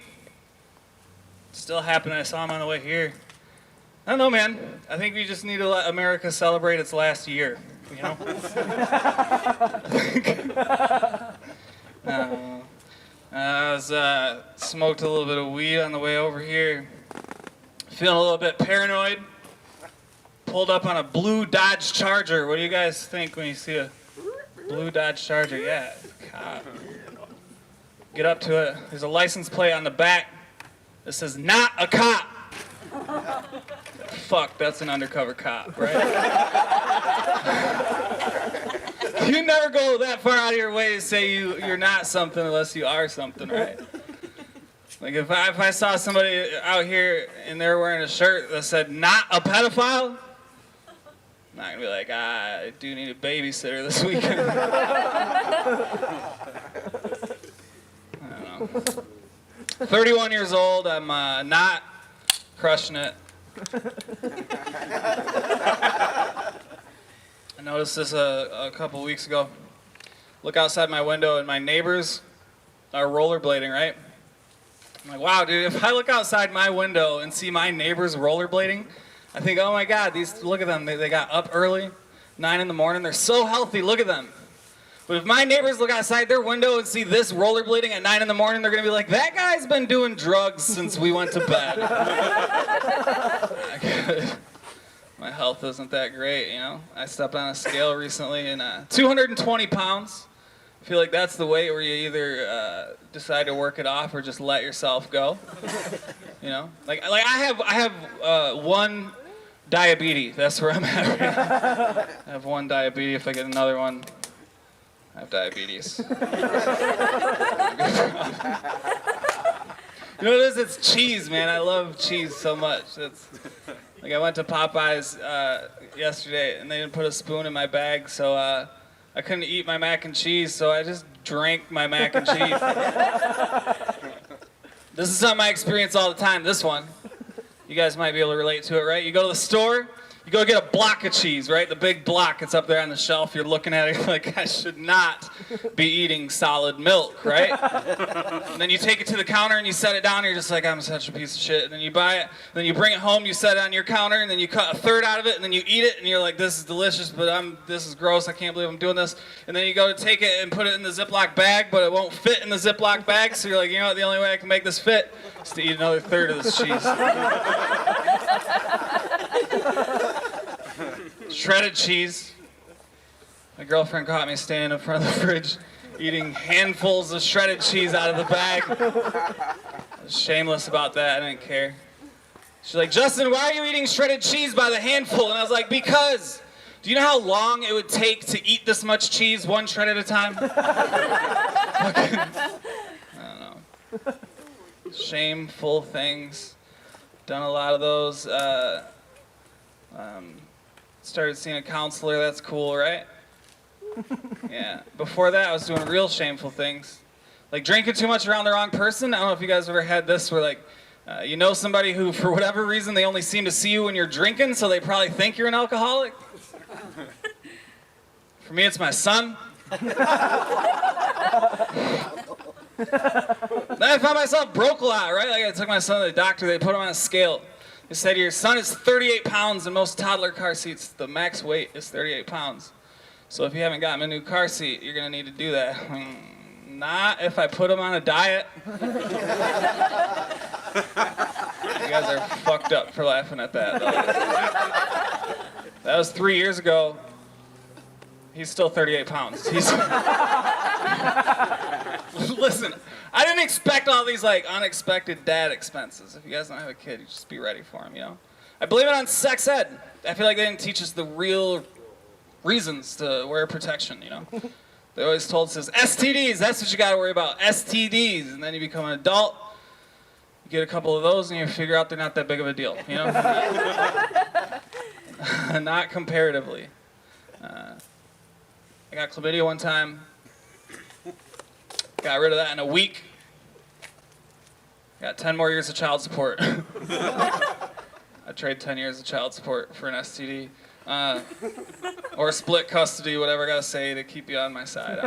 Still happened. I saw them on the way here. I don't know, man. I think we just need to let America celebrate its last year, you know? I was smoked a little bit of weed on the way over here. Feeling a little bit paranoid. Pulled up on a blue Dodge Charger. What do you guys think when you see a blue Dodge Charger? Yeah, cop. Get up to it. There's a license plate on the back that says "Not a cop." Fuck, that's an undercover cop, right? You never go that far out of your way to say you're not something unless you are something, right? Like if I saw somebody out here and they're wearing a shirt that said "Not a pedophile," I'm not gonna be like, I do need a babysitter this weekend. I don't know. 31 years old. I'm not crushing it. I noticed this a couple weeks ago. Look outside my window and my neighbors are rollerblading, right? I'm like, wow, dude, if I look outside my window and see my neighbors rollerblading, I think, oh my God, look at them. They got up early, 9 in the morning. They're so healthy. Look at them. But if my neighbors look outside their window and see this rollerblading at 9 in the morning, they're going to be like, that guy's been doing drugs since we went to bed. My health isn't that great, you know. I stepped on a scale recently and 220 pounds. I feel like that's the weight where you either decide to work it off or just let yourself go. You know, like I have one diabetes. That's where I'm at right now. I have one diabetes. If I get another one, I have diabetes. You know what it is? It's cheese, man. I love cheese so much. Like I went to Popeyes yesterday and they didn't put a spoon in my bag, so I couldn't eat my mac and cheese, so I just drank my mac and cheese. This is something I experience all the time, this one. You guys might be able to relate to it, right? You go to the store, you go get a block of cheese, right? The big block, it's up there on the shelf. You're looking at it you're like, I should not be eating solid milk, right? And then you take it to the counter and you set it down and you're just like, I'm such a piece of shit. And then you buy it, and then you bring it home, you set it on your counter, and then you cut a third out of it, and then you eat it, and you're like, this is delicious, but this is gross, I can't believe I'm doing this. And then you go to take it and put it in the Ziploc bag, but it won't fit in the Ziploc bag, so you're like, you know what, the only way I can make this fit is to eat another third of this cheese. Shredded cheese. My girlfriend caught me standing in front of the fridge eating handfuls of shredded cheese out of the bag. I was shameless about that. I didn't care. She's like, Justin, why are you eating shredded cheese by the handful? And I was like, because. Do you know how long it would take to eat this much cheese one shred at a time? I don't know. Shameful things. Done a lot of those. Started seeing a counselor. That's cool, right? Yeah. Before that, I was doing real shameful things. Like drinking too much around the wrong person. I don't know if you guys ever had this where like, you know somebody who, for whatever reason, they only seem to see you when you're drinking, so they probably think you're an alcoholic. For me, it's my son. Then I found myself broke a lot, right? Like I took my son to the doctor, they put him on a scale. He said, your son is 38 pounds in most toddler car seats. The max weight is 38 pounds. So if you haven't got him a new car seat, you're going to need to do that. Not if I put him on a diet. You guys are fucked up for laughing at that. That was 3 years ago. He's still 38 pounds. Listen, I didn't expect all these like unexpected dad expenses. If you guys don't have a kid, you just be ready for him, you know? I blame it on sex ed. I feel like they didn't teach us the real reasons to wear protection, you know? They always told us STDs, that's what you gotta worry about, STDs. And then you become an adult, you get a couple of those and you figure out they're not that big of a deal, you know? Not comparatively. I got chlamydia one time, got rid of that in a week. Got 10 more years of child support. I trade 10 years of child support for an STD. Or split custody, whatever I gotta say to keep you on my side.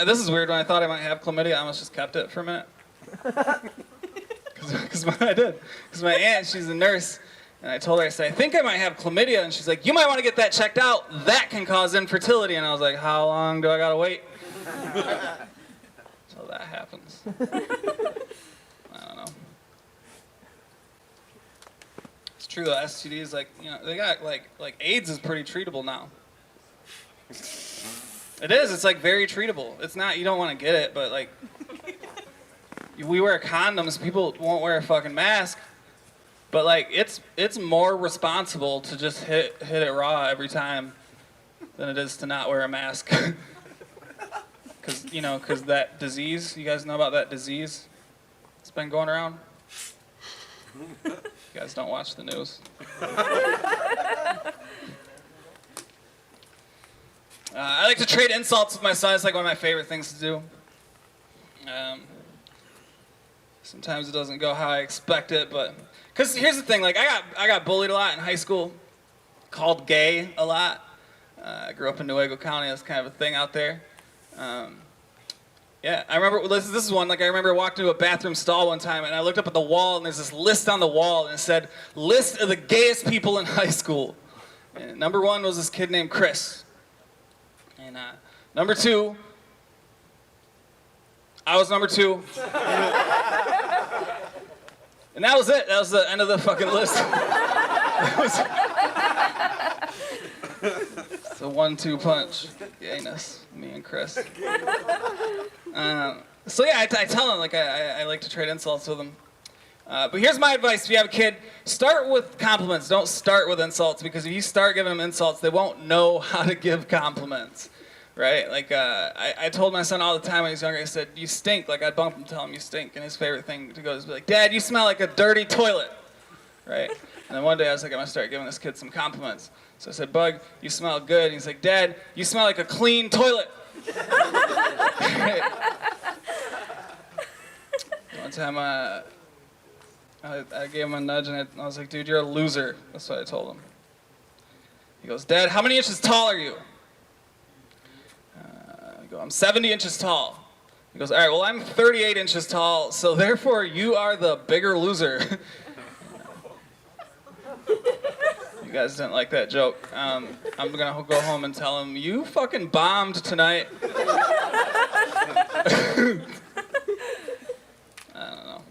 This is weird, when I thought I might have chlamydia, I almost just kept it for a minute. Because I did. Because my aunt, she's a nurse, and I told her, I said, I think I might have chlamydia, and she's like, you might want to get that checked out. That can cause infertility. And I was like, how long do I gotta wait? So that happens. I don't know. It's true though, STDs, like, you know, they got, like AIDS is pretty treatable now. It is, it's like very treatable. It's not, you don't want to get it, but like, we wear condoms, people won't wear a fucking mask. But like, it's more responsible to just hit it raw every time than it is to not wear a mask. Cause that disease, you guys know about that disease? It's been going around. You guys don't watch the news. I like to trade insults with my son. It's like one of my favorite things to do. Sometimes it doesn't go how I expect it, but because here's the thing, like I got bullied a lot in high school, called gay a lot. I grew up in Newaygo County. That's kind of a thing out there. Yeah, I remember this is one. Like I remember walking to a bathroom stall one time, and I looked up at the wall, and there's this list on the wall, and it said, "List of the gayest people in high school." And number 1 was this kid named Chris, and number 2. I was number 2. And that was it. That was the end of the fucking list. It's a 1-2 punch. Gayness. Me and Chris. So yeah, I tell him, like, I like to trade insults with him. But here's my advice. If you have a kid, start with compliments. Don't start with insults, because if you start giving them insults, they won't know how to give compliments. Right? Like, I told my son all the time when he was younger, I said, you stink. Like, I'd bump him and tell him you stink. And his favorite thing to go is be like, Dad, you smell like a dirty toilet. Right? And then one day I was like, I'm going to start giving this kid some compliments. So I said, Bug, you smell good. And he's like, Dad, you smell like a clean toilet. One time I gave him a nudge and I was like, dude, you're a loser. That's what I told him. He goes, Dad, how many inches tall are you? I'm 70 inches tall. He goes, all right, well, I'm 38 inches tall, so therefore you are the bigger loser. You guys didn't like that joke. I'm going to go home and tell him, you fucking bombed tonight. I don't know.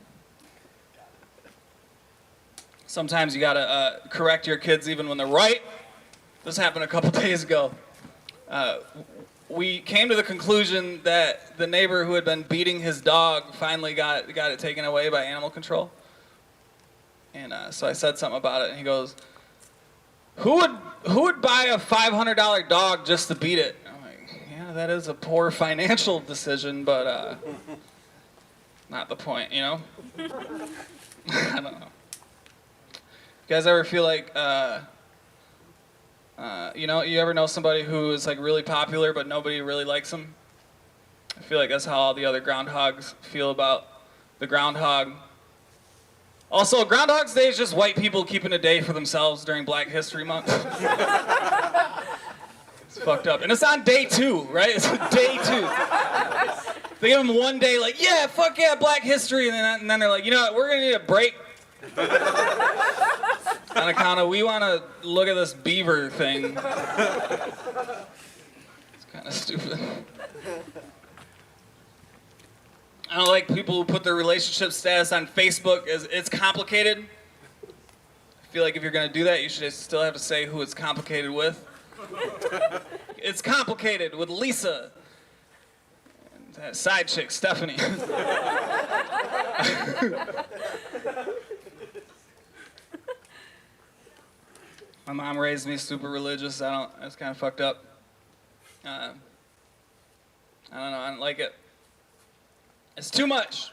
Sometimes you got to correct your kids even when they're right. This happened a couple days ago. We came to the conclusion that the neighbor who had been beating his dog finally got it taken away by animal control. And so I said something about it, and he goes, who would buy a $500 dog just to beat it? I'm like, yeah, that is a poor financial decision, but not the point, you know? I don't know. You guys ever feel like, you ever know somebody who is like really popular but nobody really likes them? I feel like that's how all the other groundhogs feel about the groundhog. Also, Groundhog's Day is just white people keeping a day for themselves during Black History Month. It's fucked up. And it's on day 2, right? It's day 2. They give them one day, like, yeah, fuck yeah, Black History, and then they're like, you know what, we're gonna need a break. On account of, we want to look at this beaver thing. It's kind of stupid. I don't like people who put their relationship status on Facebook as it's complicated. I feel like if you're gonna do that, you should still have to say who it's complicated with. It's complicated with Lisa. And that side chick, Stephanie. My mom raised me super religious. It's kind of fucked up. I don't know, I don't like it. It's too much.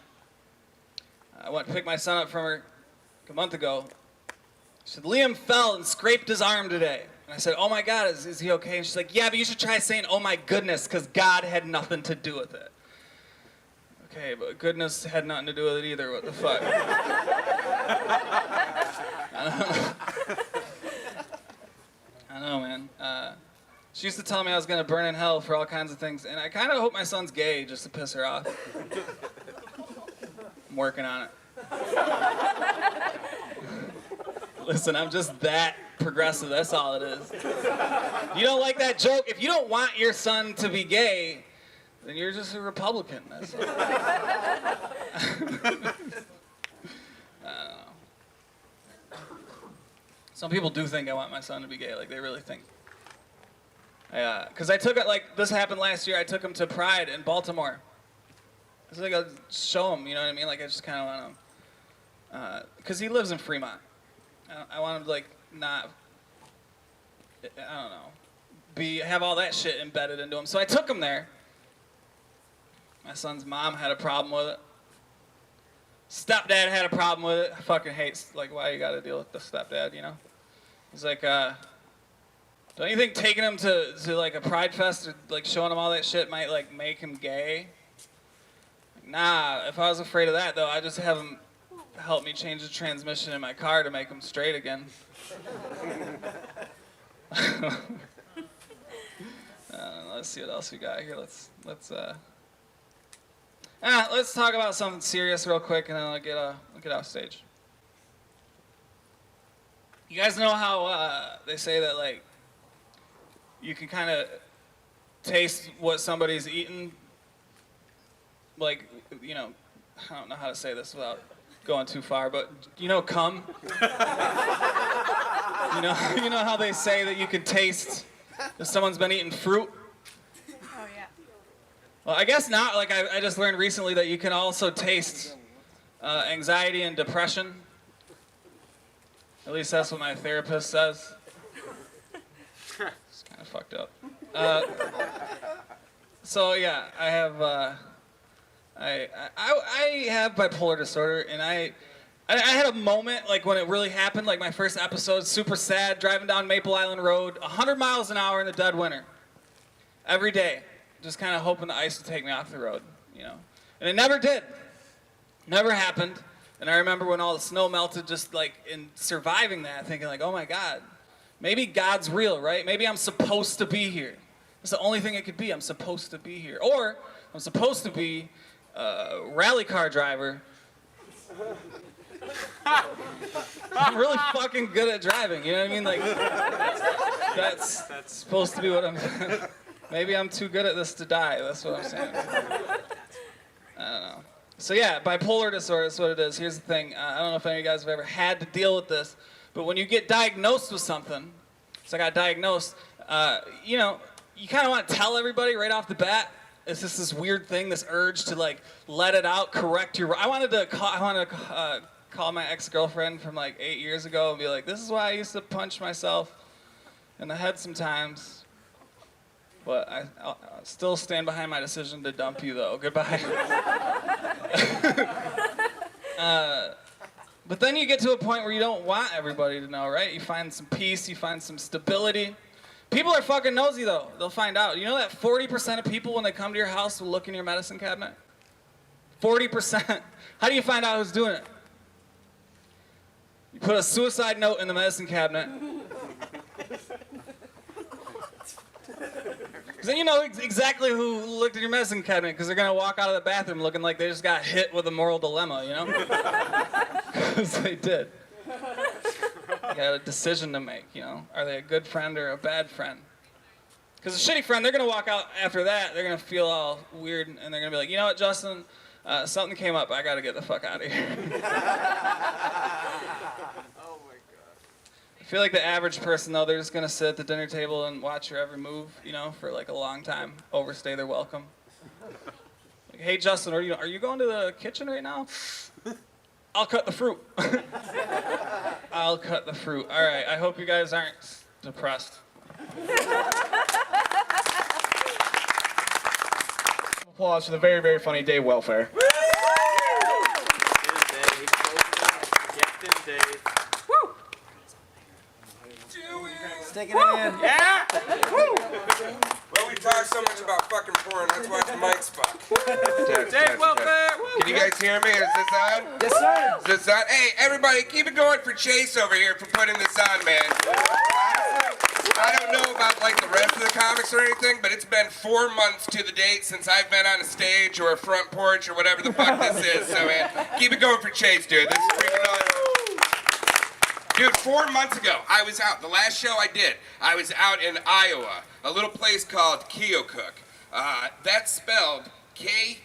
I went to pick my son up from her a month ago. She said, Liam fell and scraped his arm today. And I said, oh my God, is he okay? And she's like, yeah, but you should try saying, oh my goodness, because God had nothing to do with it. Okay, but goodness had nothing to do with it either. What the fuck? I don't know, man. She used to tell me I was going to burn in hell for all kinds of things, and I kind of hope my son's gay just to piss her off. I'm working on it. Listen, I'm just that progressive, that's all it is. You don't like that joke? If you don't want your son to be gay, then you're just a Republican, that's all. I don't know. Some people do think I want my son to be gay, like they really think. Because I took it, like, this happened last year, I took him to Pride in Baltimore. It's like, I'll show him, you know what I mean? Like, I just kind of want him, because he lives in Fremont. I want him to, like, not, I don't know, have all that shit embedded into him. So I took him there. My son's mom had a problem with it. Stepdad had a problem with it. I fucking hate, like, why you gotta deal with the stepdad, you know? He's like, don't you think taking him to like a Pride Fest or like showing him all that shit might like make him gay? Nah, if I was afraid of that though, I'd just have him help me change the transmission in my car to make him straight again. Let's see what else we got here. Let's talk about something serious real quick and then I'll get off stage. You guys know how they say that like you can kind of taste what somebody's eating, like, you know, I don't know how to say this without going too far, but you know cum? you know how they say that you can taste if someone's been eating fruit? Oh, yeah. Well, I guess not. Like, I just learned recently that you can also taste anxiety and depression. At least that's what my therapist says. It's kind of fucked up. So yeah, I have I have bipolar disorder, and I had a moment like when it really happened, like my first episode, super sad, driving down Maple Island Road, 100 miles an hour in the dead winter, every day, just kind of hoping the ice would take me off the road, you know. And it never did, never happened. And I remember when all the snow melted, just like in surviving that, thinking like, oh my God, maybe God's real, right? Maybe I'm supposed to be here. It's the only thing it could be. I'm supposed to be here. Or I'm supposed to be a rally car driver. I'm really fucking good at driving, you know what I mean? Like, that's supposed to be what I'm... Maybe I'm too good at this to die. That's what I'm saying. I don't know. So yeah, bipolar disorder is what it is. Here's the thing. I don't know if any of you guys have ever had to deal with this, but when you get diagnosed with something, so I got diagnosed, you know, you kind of want to tell everybody right off the bat. It's just this weird thing, this urge to like let it out, correct your... I wanted to call my ex-girlfriend from like 8 years ago and be like, this is why I used to punch myself in the head sometimes. But I'll still stand behind my decision to dump you, though. Goodbye. But then you get to a point where you don't want everybody to know, right? You find some peace, you find some stability. People are fucking nosy, though. They'll find out. You know that 40% of people, when they come to your house, will look in your medicine cabinet? 40%. How do you find out who's doing it? You put a suicide note in the medicine cabinet. then you know exactly who looked at your medicine cabinet, because they're going to walk out of the bathroom looking like they just got hit with a moral dilemma, you know? Because they did. You got a decision to make, you know? Are they a good friend or a bad friend? Because a shitty friend, they're going to walk out after that, they're going to feel all weird, and they're going to be like, you know what, Justin? Something came up. I got to get the fuck out of here. I feel like the average person, though, they're just going to sit at the dinner table and watch your every move, you know, for like a long time, overstay their welcome. Like, hey, Justin, are you going to the kitchen right now? I'll cut the fruit. I'll cut the fruit. All right, I hope you guys aren't depressed. Applause for the very, very funny Dave Welfare. Captain Dave. Sticking it in. Yeah! Well, we talk so much about fucking porn, let's watch Mike's fuck. Dave Welfare. Can you guys hear me? Is this on? Yes, sir. Is this on? Hey, everybody, keep it going for Chase over here for putting this on, man. Honestly, I don't know about like the rest of the comics or anything, but it's been 4 months to the date since I've been on a stage or a front porch or whatever the fuck this is. So, man, keep it going for Chase, dude. This is freaking awesome. Dude, 4 months ago, I was out. The last show I did, I was out in Iowa, a little place called Keokuk. That's spelled Keokuk.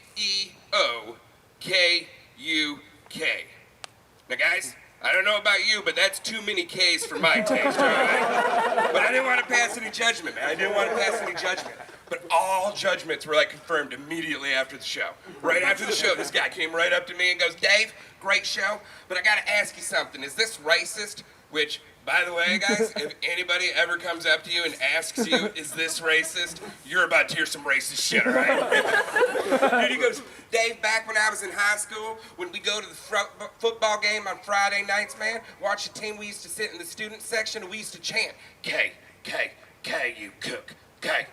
Now, guys, I don't know about you, but that's too many K's for my taste, all right? But I didn't want to pass any judgment, man. I didn't want to pass any judgment. But all judgments were like confirmed immediately after the show. Right after the show, this guy came right up to me and goes, Dave, great show, but I gotta ask you something. Is this racist? Which, by the way, guys, if anybody ever comes up to you and asks you, is this racist? You're about to hear some racist shit, all right? Dude, he goes, Dave, back when I was in high school, when we go to the football game on Friday nights, man, watch the team, we used to sit in the student section and we used to chant, K, you cook. K,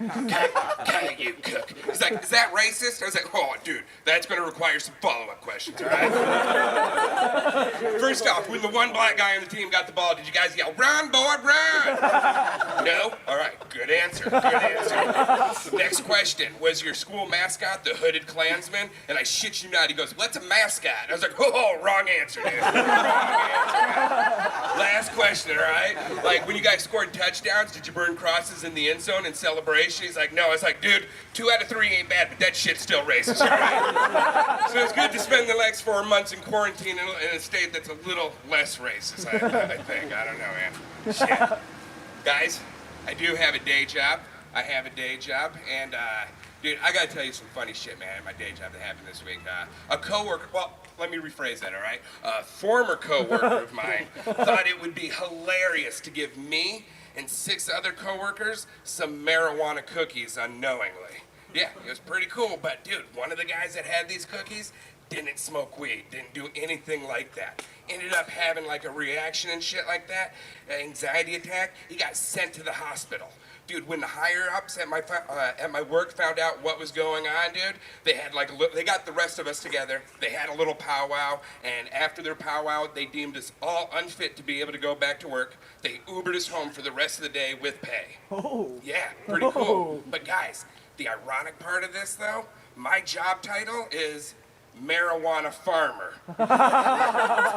you cook. He's like, is that racist? I was like, oh, dude, that's going to require some follow-up questions, all right? First off, when the one black guy on the team got the ball, did you guys yell, run, boy, run? No? All right, good answer, good answer. Next question, was your school mascot the hooded Klansman? And I shit you not, he goes, what's a mascot? I was like, oh, wrong answer, dude. Wrong answer. Last question, all right? Like, when you guys scored touchdowns, did you burn crosses in the end zone and celebration? He's like, no. I was like, dude, 2 out of 3 ain't bad, but that shit's still racist, all right? So it's good to spend the next 4 months in quarantine in a state that's a little less racist, I think. I don't know, man. Shit. Guys, I do have a day job. I have a day job, and, dude, I gotta tell you some funny shit, man, at my day job that happened this week. A coworker, well, let me rephrase that, all right? A former coworker of mine thought it would be hilarious to give me and 6 other coworkers some marijuana cookies unknowingly. Yeah, it was pretty cool, but dude, one of the guys that had these cookies didn't smoke weed, didn't do anything like that. Ended up having like a reaction and shit like that, an anxiety attack. He got sent to the hospital. Dude, when the higher-ups at my work found out what was going on, dude, they had like they got the rest of us together. They had a little powwow, and after their powwow, they deemed us all unfit to be able to go back to work. They Ubered us home for the rest of the day with pay. Oh. Yeah, pretty cool. But guys, the ironic part of this, though, my job title is marijuana farmer.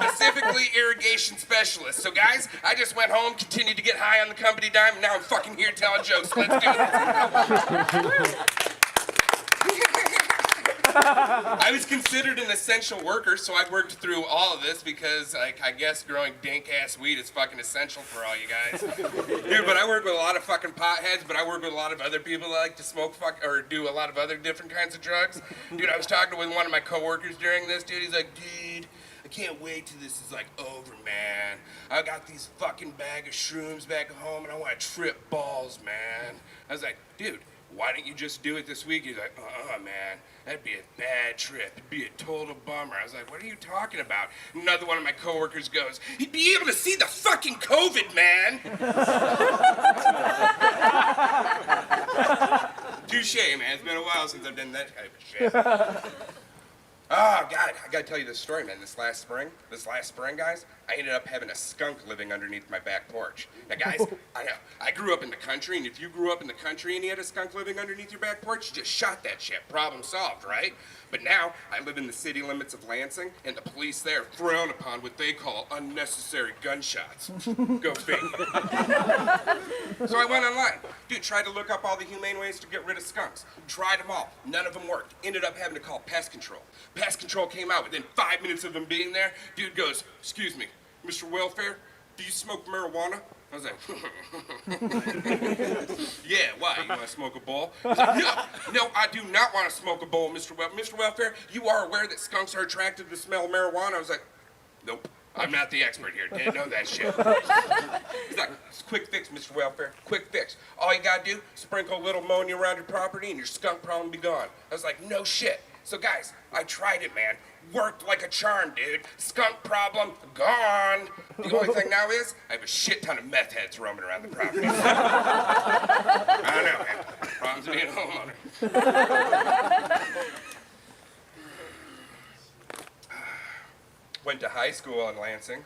Specifically irrigation specialist. So guys, I just went home, continued to get high on the company dime, and now I'm fucking here telling jokes. Let's do this. I was considered an essential worker, so I worked through all of this because, like, I guess growing dank-ass weed is fucking essential for all you guys. Dude, but I work with a lot of fucking potheads, but I work with a lot of other people that like to smoke or do a lot of other different kinds of drugs. Dude, I was talking with one of my coworkers during this, dude. He's like, dude, I can't wait till this is, like, over, man. I got these fucking bag of shrooms back at home, and I want to trip balls, man. I was like, dude, why don't you just do it this week? He's like, man, that'd be a bad trip. It'd be a total bummer. I was like, what are you talking about? Another one of my coworkers goes, he'd be able to see the fucking COVID, man. Touche, man. It's been a while since I've done that type of shit. Oh, God, I gotta tell you this story, man. This last spring, guys, I ended up having a skunk living underneath my back porch. Now, guys, I know, I grew up in the country, and if you grew up in the country and you had a skunk living underneath your back porch, you just shot that shit. Problem solved, right? But now, I live in the city limits of Lansing, and the police there frown upon what they call unnecessary gunshots. Go figure. So I went online. Dude, tried to look up all the humane ways to get rid of skunks. Tried them all. None of them worked. Ended up having to call pest control. Pest control came out within 5 minutes of them being there. Dude goes, "Excuse me, Mr. Welfare, do you smoke marijuana?" I was like, "Yeah, why? You want to smoke a bowl?" He's like, no, I do not want to smoke a bowl, Mr. Welfare. You are aware that skunks are attracted to the smell of marijuana? I was like, "Nope. I'm not the expert here. Didn't know that shit." He's like, "It's a quick fix, Mr. Welfare. Quick fix. All you gotta do, sprinkle a little ammonia around your property and your skunk problem be gone." I was like, "No shit." So guys, I tried it, man. Worked like a charm, dude. Skunk problem gone. The only thing now is I have a shit ton of meth heads roaming around the property. I don't know, man. Problems of being a homeowner. Went to high school in Lansing,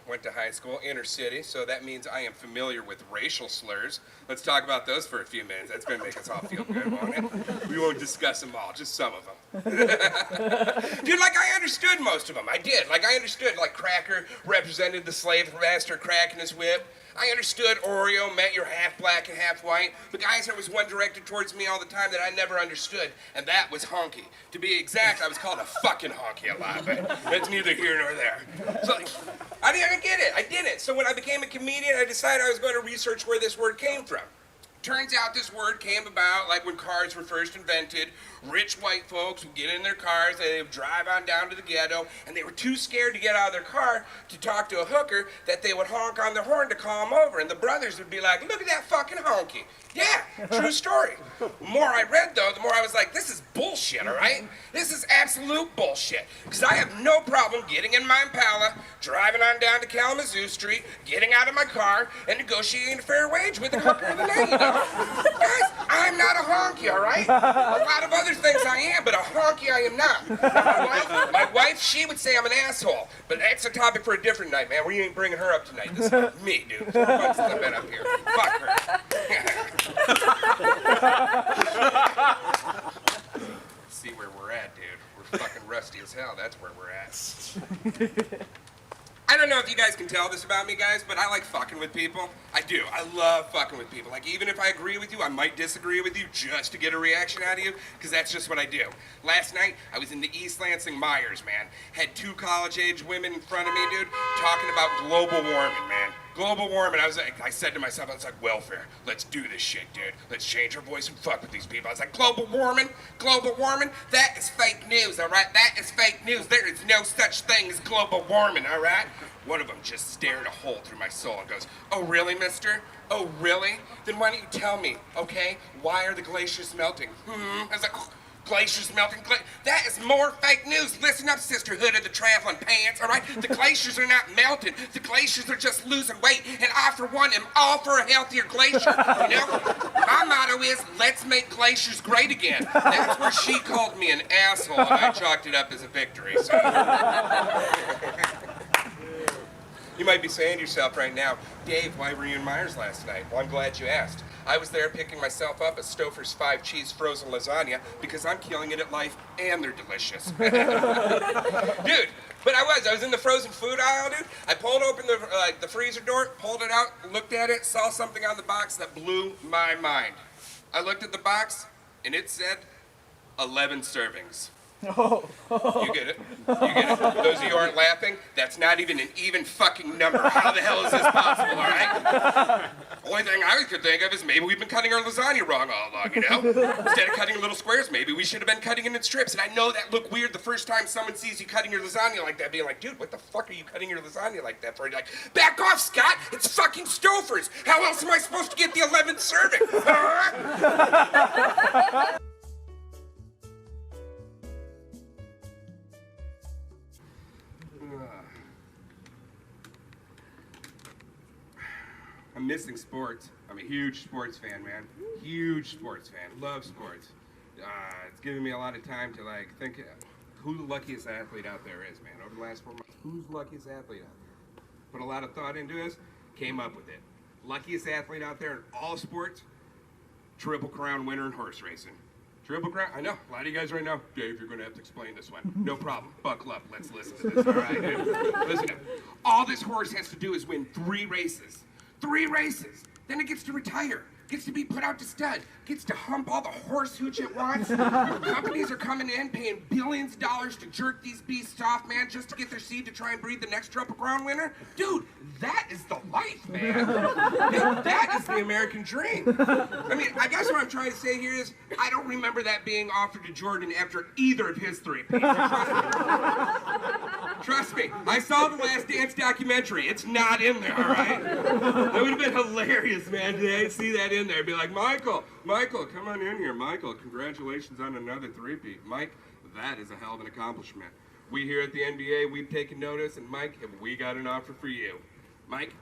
inner city, so that means I am familiar with racial slurs. Let's talk about those for a few minutes. That's gonna make us all feel good, won't it? We won't discuss them all, just some of them. Dude, like I understood most of them, I did. Like I understood, like Cracker represented the slave master cracking his whip. I understood Oreo meant you're half black and half white. But guys, there was one directed towards me all the time that I never understood, and that was honky. To be exact, I was called a fucking honky a lot, but that's neither here nor there. So I didn't get it. I didn't. So when I became a comedian, I decided I was going to research where this word came from. Turns out this word came about like when cars were first invented. Rich white folks would get in their cars and they would drive on down to the ghetto, and they were too scared to get out of their car to talk to a hooker that they would honk on their horn to call them over, and the brothers would be like, "Look at that fucking honky." Yeah, true story. The more I read, though, the more I was like, this is bullshit, all right? This is absolute bullshit. Because I have no problem getting in my Impala, driving on down to Kalamazoo Street, getting out of my car, and negotiating a fair wage with the hooker of the night, you know? Guys, I'm not a honky, all right? A lot of other things I am, but a honky I am not. My wife, she would say I'm an asshole, but that's a topic for a different night, man. We ain't bringing her up tonight. This is me, dude. What's the been up here? Fuck her. See where we're at, dude. We're fucking rusty as hell. That's where we're at. I don't know if you guys can tell this about me, guys, but I like fucking with people. I do. I love fucking with people. Like, even if I agree with you, I might disagree with you just to get a reaction out of you, because that's just what I do. Last night, I was in the East Lansing Myers, man. Had 2 college-age women in front of me, dude, talking about global warming, man. Global warming. I said to myself, I was like, welfare, let's do this shit, dude. Let's change our voice and fuck with these people. I was like, global warming, that is fake news, all right? That is fake news. There is no such thing as global warming, all right? One of them just stared a hole through my soul and goes, oh, really, mister? Oh, really? Then why don't you tell me, okay? Why are the glaciers melting? I was like, glaciers melting. That is more fake news. Listen up, sisterhood of the traveling pants, all right? The glaciers are not melting. The glaciers are just losing weight, and I, for one, am all for a healthier glacier, you know? My motto is, let's make glaciers great again. That's where she called me an asshole, and I chalked it up as a victory, so. You might be saying to yourself right now, Dave, why were you in Myers last night? Well, I'm glad you asked. I was there picking myself up a Stouffer's 5-cheese frozen lasagna because I'm killing it at life and they're delicious. Dude, but I was in the frozen food aisle, dude. I pulled open the freezer door, pulled it out, looked at it, saw something on the box that blew my mind. I looked at the box and it said 11 servings. You get it? You get it? Those of you who aren't laughing, that's not even an even fucking number. How the hell is this possible, all right? Only thing I could think of is maybe we've been cutting our lasagna wrong all along, you know? Instead of cutting in little squares, maybe we should have been cutting it in strips. And I know that looked weird the first time someone sees you cutting your lasagna like that, being like, dude, what the fuck are you cutting your lasagna like that for? And you're like, back off, Scott! It's fucking Stouffer's! How else am I supposed to get the 11th serving? I'm missing sports. I'm a huge sports fan, man. Huge sports fan. Love sports. It's giving me a lot of time to like think who the luckiest athlete out there is, man. Over the last 4 months, who's the luckiest athlete out there? Put a lot of thought into this, came up with it. Luckiest athlete out there in all sports, Triple Crown winner in horse racing. Triple Crown, I know, a lot of you guys right now, Dave, you're gonna have to explain this one. No problem, buckle up, let's listen to this, all right, dude? Listen up. All this horse has to do is win 3 races. 3 races, then it gets to retire. Gets to be put out to stud, gets to hump all the horse hooch it wants. Companies are coming in paying billions of dollars to jerk these beasts off, man, just to get their seed to try and breed the next Triple Crown winner. Dude, that is the life, man. Dude, that is the American dream. I mean, I guess what I'm trying to say here is, I don't remember that being offered to Jordan after either of his 3 peats. Trust me, I saw the Last Dance documentary. It's not in there, all right? That would have been hilarious, man, to see that in there. Be like, Michael, come on in here. Michael, congratulations on another 3-peat. Mike, that is a hell of an accomplishment. We here at the NBA, we've taken notice, and Mike, have we got an offer for you? Mike,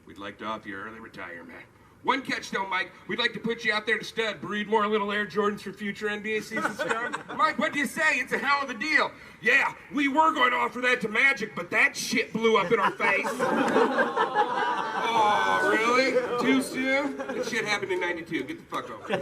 we'd like to offer you early retirement. One catch though, Mike. We'd like to put you out there to stud, breed more little Air Jordans for future NBA seasons to come. Mike, what do you say? It's a hell of a deal. Yeah, we were going to offer that to Magic, but that shit blew up in our face. Oh, really? Too soon? That shit happened in 92. Get the fuck over.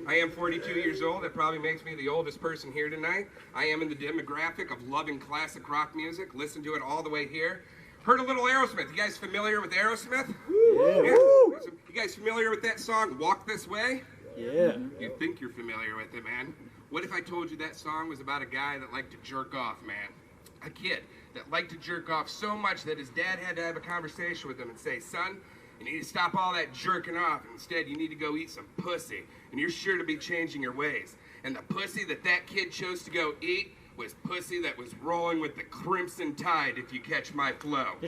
I am 42 years old. That probably makes me the oldest person here tonight. I am in the demographic of loving classic rock music. Listen to it all the way here. Heard a little Aerosmith. You guys familiar with Aerosmith? Yeah. You guys familiar with that song, Walk This Way? Yeah. You think you're familiar with it, man. What if I told you that song was about a guy that liked to jerk off, man? A kid that liked to jerk off so much that his dad had to have a conversation with him and say, son, you need to stop all that jerking off. Instead, you need to go eat some pussy. And you're sure to be changing your ways. And the pussy that kid chose to go eat was pussy that was rolling with the crimson tide, if you catch my flow.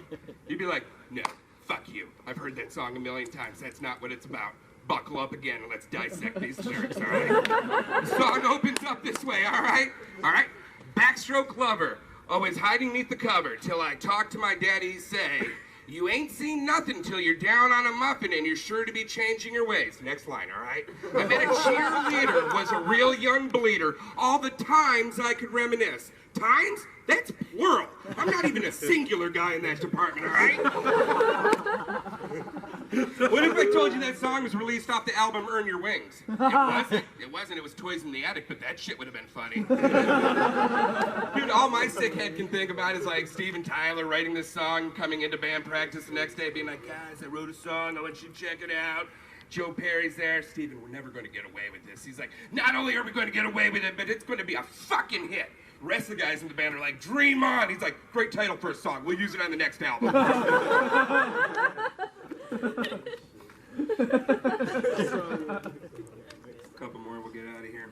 You'd be like, no, fuck you. I've heard that song a million times. That's not what it's about. Buckle up again and let's dissect these lyrics, all right? The song opens up this way, all right? All right? Backstroke lover, always hiding neath the cover, till I talk to my daddy, say, you ain't seen nothing till you're down on a muffin and you're sure to be changing your ways. Next line, all right? I bet a cheerleader was a real young bleeder. All the times I could reminisce. Times? That's plural. I'm not even a singular guy in that department, all right? What if I told you that song was released off the album Earn Your Wings? It wasn't. It wasn't. It was Toys in the Attic, but that shit would have been funny. Dude, all my sick head can think about is like Steven Tyler writing this song, coming into band practice the next day, being like, guys, I wrote a song. I want you to check it out. Joe Perry's there. Steven, we're never going to get away with this. He's like, not only are we going to get away with it, but it's going to be a fucking hit. The rest of the guys in the band are like, dream on. He's like, great title for a song. We'll use it on the next album. Couple more, we'll get out of here.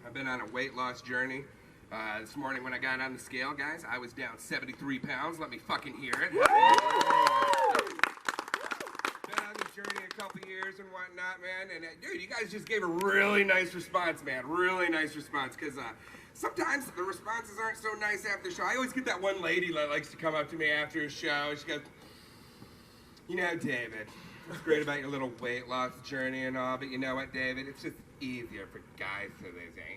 I've been on a weight loss journey. This morning when I got on the scale, guys, I was down 73 pounds. Let me fucking hear it. Been on this journey a couple years and whatnot, man. And dude, you guys just gave a really nice response, man. Really nice response. Because sometimes the responses aren't so nice after the show. I always get that one lady that likes to come up to me after a show. She goes, you know, David, it's great about your little weight loss journey and all, but you know what, David? It's just easier for guys to lose weight.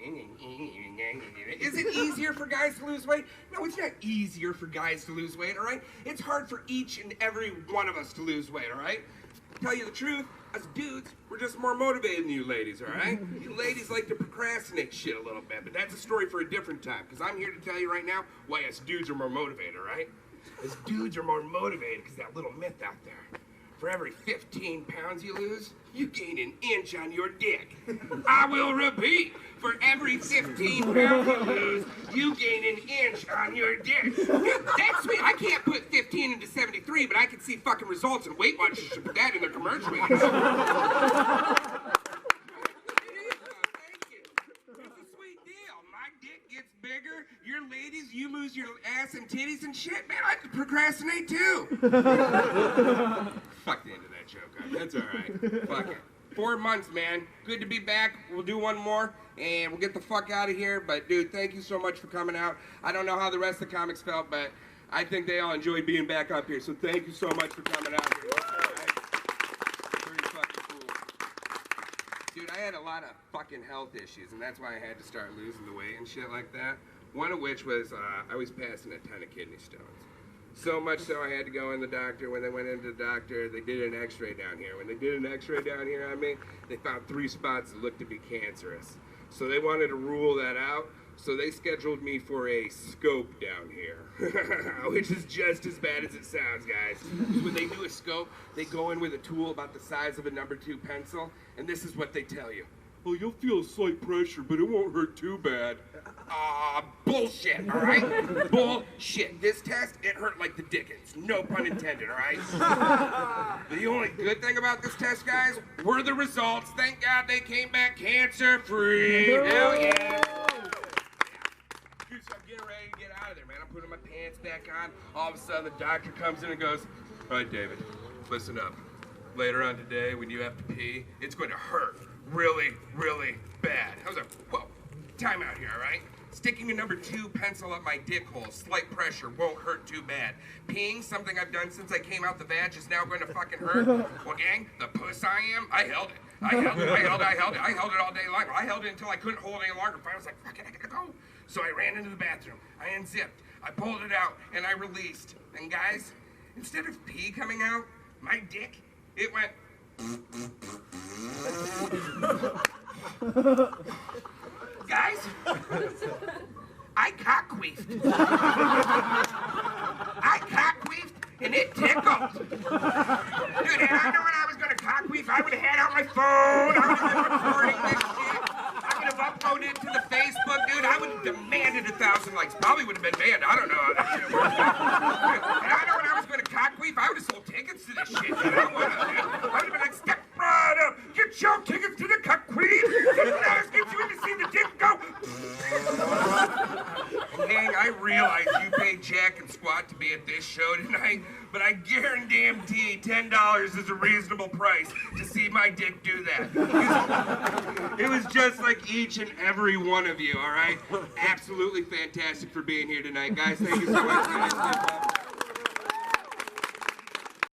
Is it easier for guys to lose weight? No, it's not easier for guys to lose weight, all right? It's hard for each and every one of us to lose weight, all right? Tell you the truth, us dudes, we're just more motivated than you ladies, all right? You ladies like to procrastinate shit a little bit, but that's a story for a different time, because I'm here to tell you right now why us dudes are more motivated, all right? Us dudes are more motivated because that little myth out there. For every 15 pounds you lose, you gain an inch on your dick. I will repeat, for every 15 pounds you lose, you gain an inch on your dick. That's me. I can't put 15 into 73, but I can see fucking results, and Weight Watchers should put that in their commercial. Thank you. It's a sweet deal. My dick gets bigger. Your ladies, you lose your ass and titties and shit. Man, I could procrastinate too. Fuck the end of that joke. That's all right. Fuck it. 4 months, man. Good to be back. We'll do one more, and we'll get the fuck out of here. But, dude, thank you so much for coming out. I don't know how the rest of the comics felt, but I think they all enjoyed being back up here. So thank you so much for coming out here. All right? Pretty fucking cool. dude, I had a lot of fucking health issues, and that's why I had to start losing the weight and shit like that. One of which was I was passing a ton of kidney stones. So much so I had to go in the doctor. When they went into the doctor, they did an x-ray down here. When they did an x-ray down here on me, they found 3 spots that looked to be cancerous. So they wanted to rule that out. So they scheduled me for a scope down here, which is just as bad as it sounds, guys. When they do a scope, they go in with a tool about the size of a number 2 pencil, and this is what they tell you. Well, you'll feel a slight pressure, but it won't hurt too bad. Bullshit, all right? Bullshit. This test, it hurt like the dickens. No pun intended, all right? The only good thing about this test, guys, were the results. Thank God they came back cancer-free. Hell yeah. Dude, so I'm getting ready to get out of there, man. I'm putting my pants back on. All of a sudden, the doctor comes in and goes, all right, David, listen up. Later on today, when you have to pee, it's going to hurt really, really bad. I was like, whoa, time out here, all right? Sticking a number 2 pencil up my dick hole, slight pressure, won't hurt too bad. Peeing, something I've done since I came out the vag, is now going to fucking hurt. Well, gang, the puss I am, I held it. I held it all day long. I held it until I couldn't hold it any longer. Finally, I was like, fuck it, I gotta go. So I ran into the bathroom, I unzipped, I pulled it out, and I released. And guys, instead of pee coming out, my dick, it went... Guys, I cock-queefed. I cock-queefed, and it tickled. Dude, had I known I was going to cock-queef, I would have had out my phone. I would have been recording this shit. I would have uploaded it to the Facebook, dude. I would have demanded 1,000 likes. Probably would have been banned. I don't know how that shit works. Dude, had I known I was going to cock-queef, I would have sold tickets to this shit. Dude. I would have been like, step right up. Get your tickets to the cock-queef. Get you in to see the dick go. Gang, I realize you paid Jack and Squat to be at this show tonight, but I guarantee $10 is a reasonable price to see my dick do that. It was just like each and every one of you, all right? Absolutely fantastic for being here tonight, guys. Thank you so much.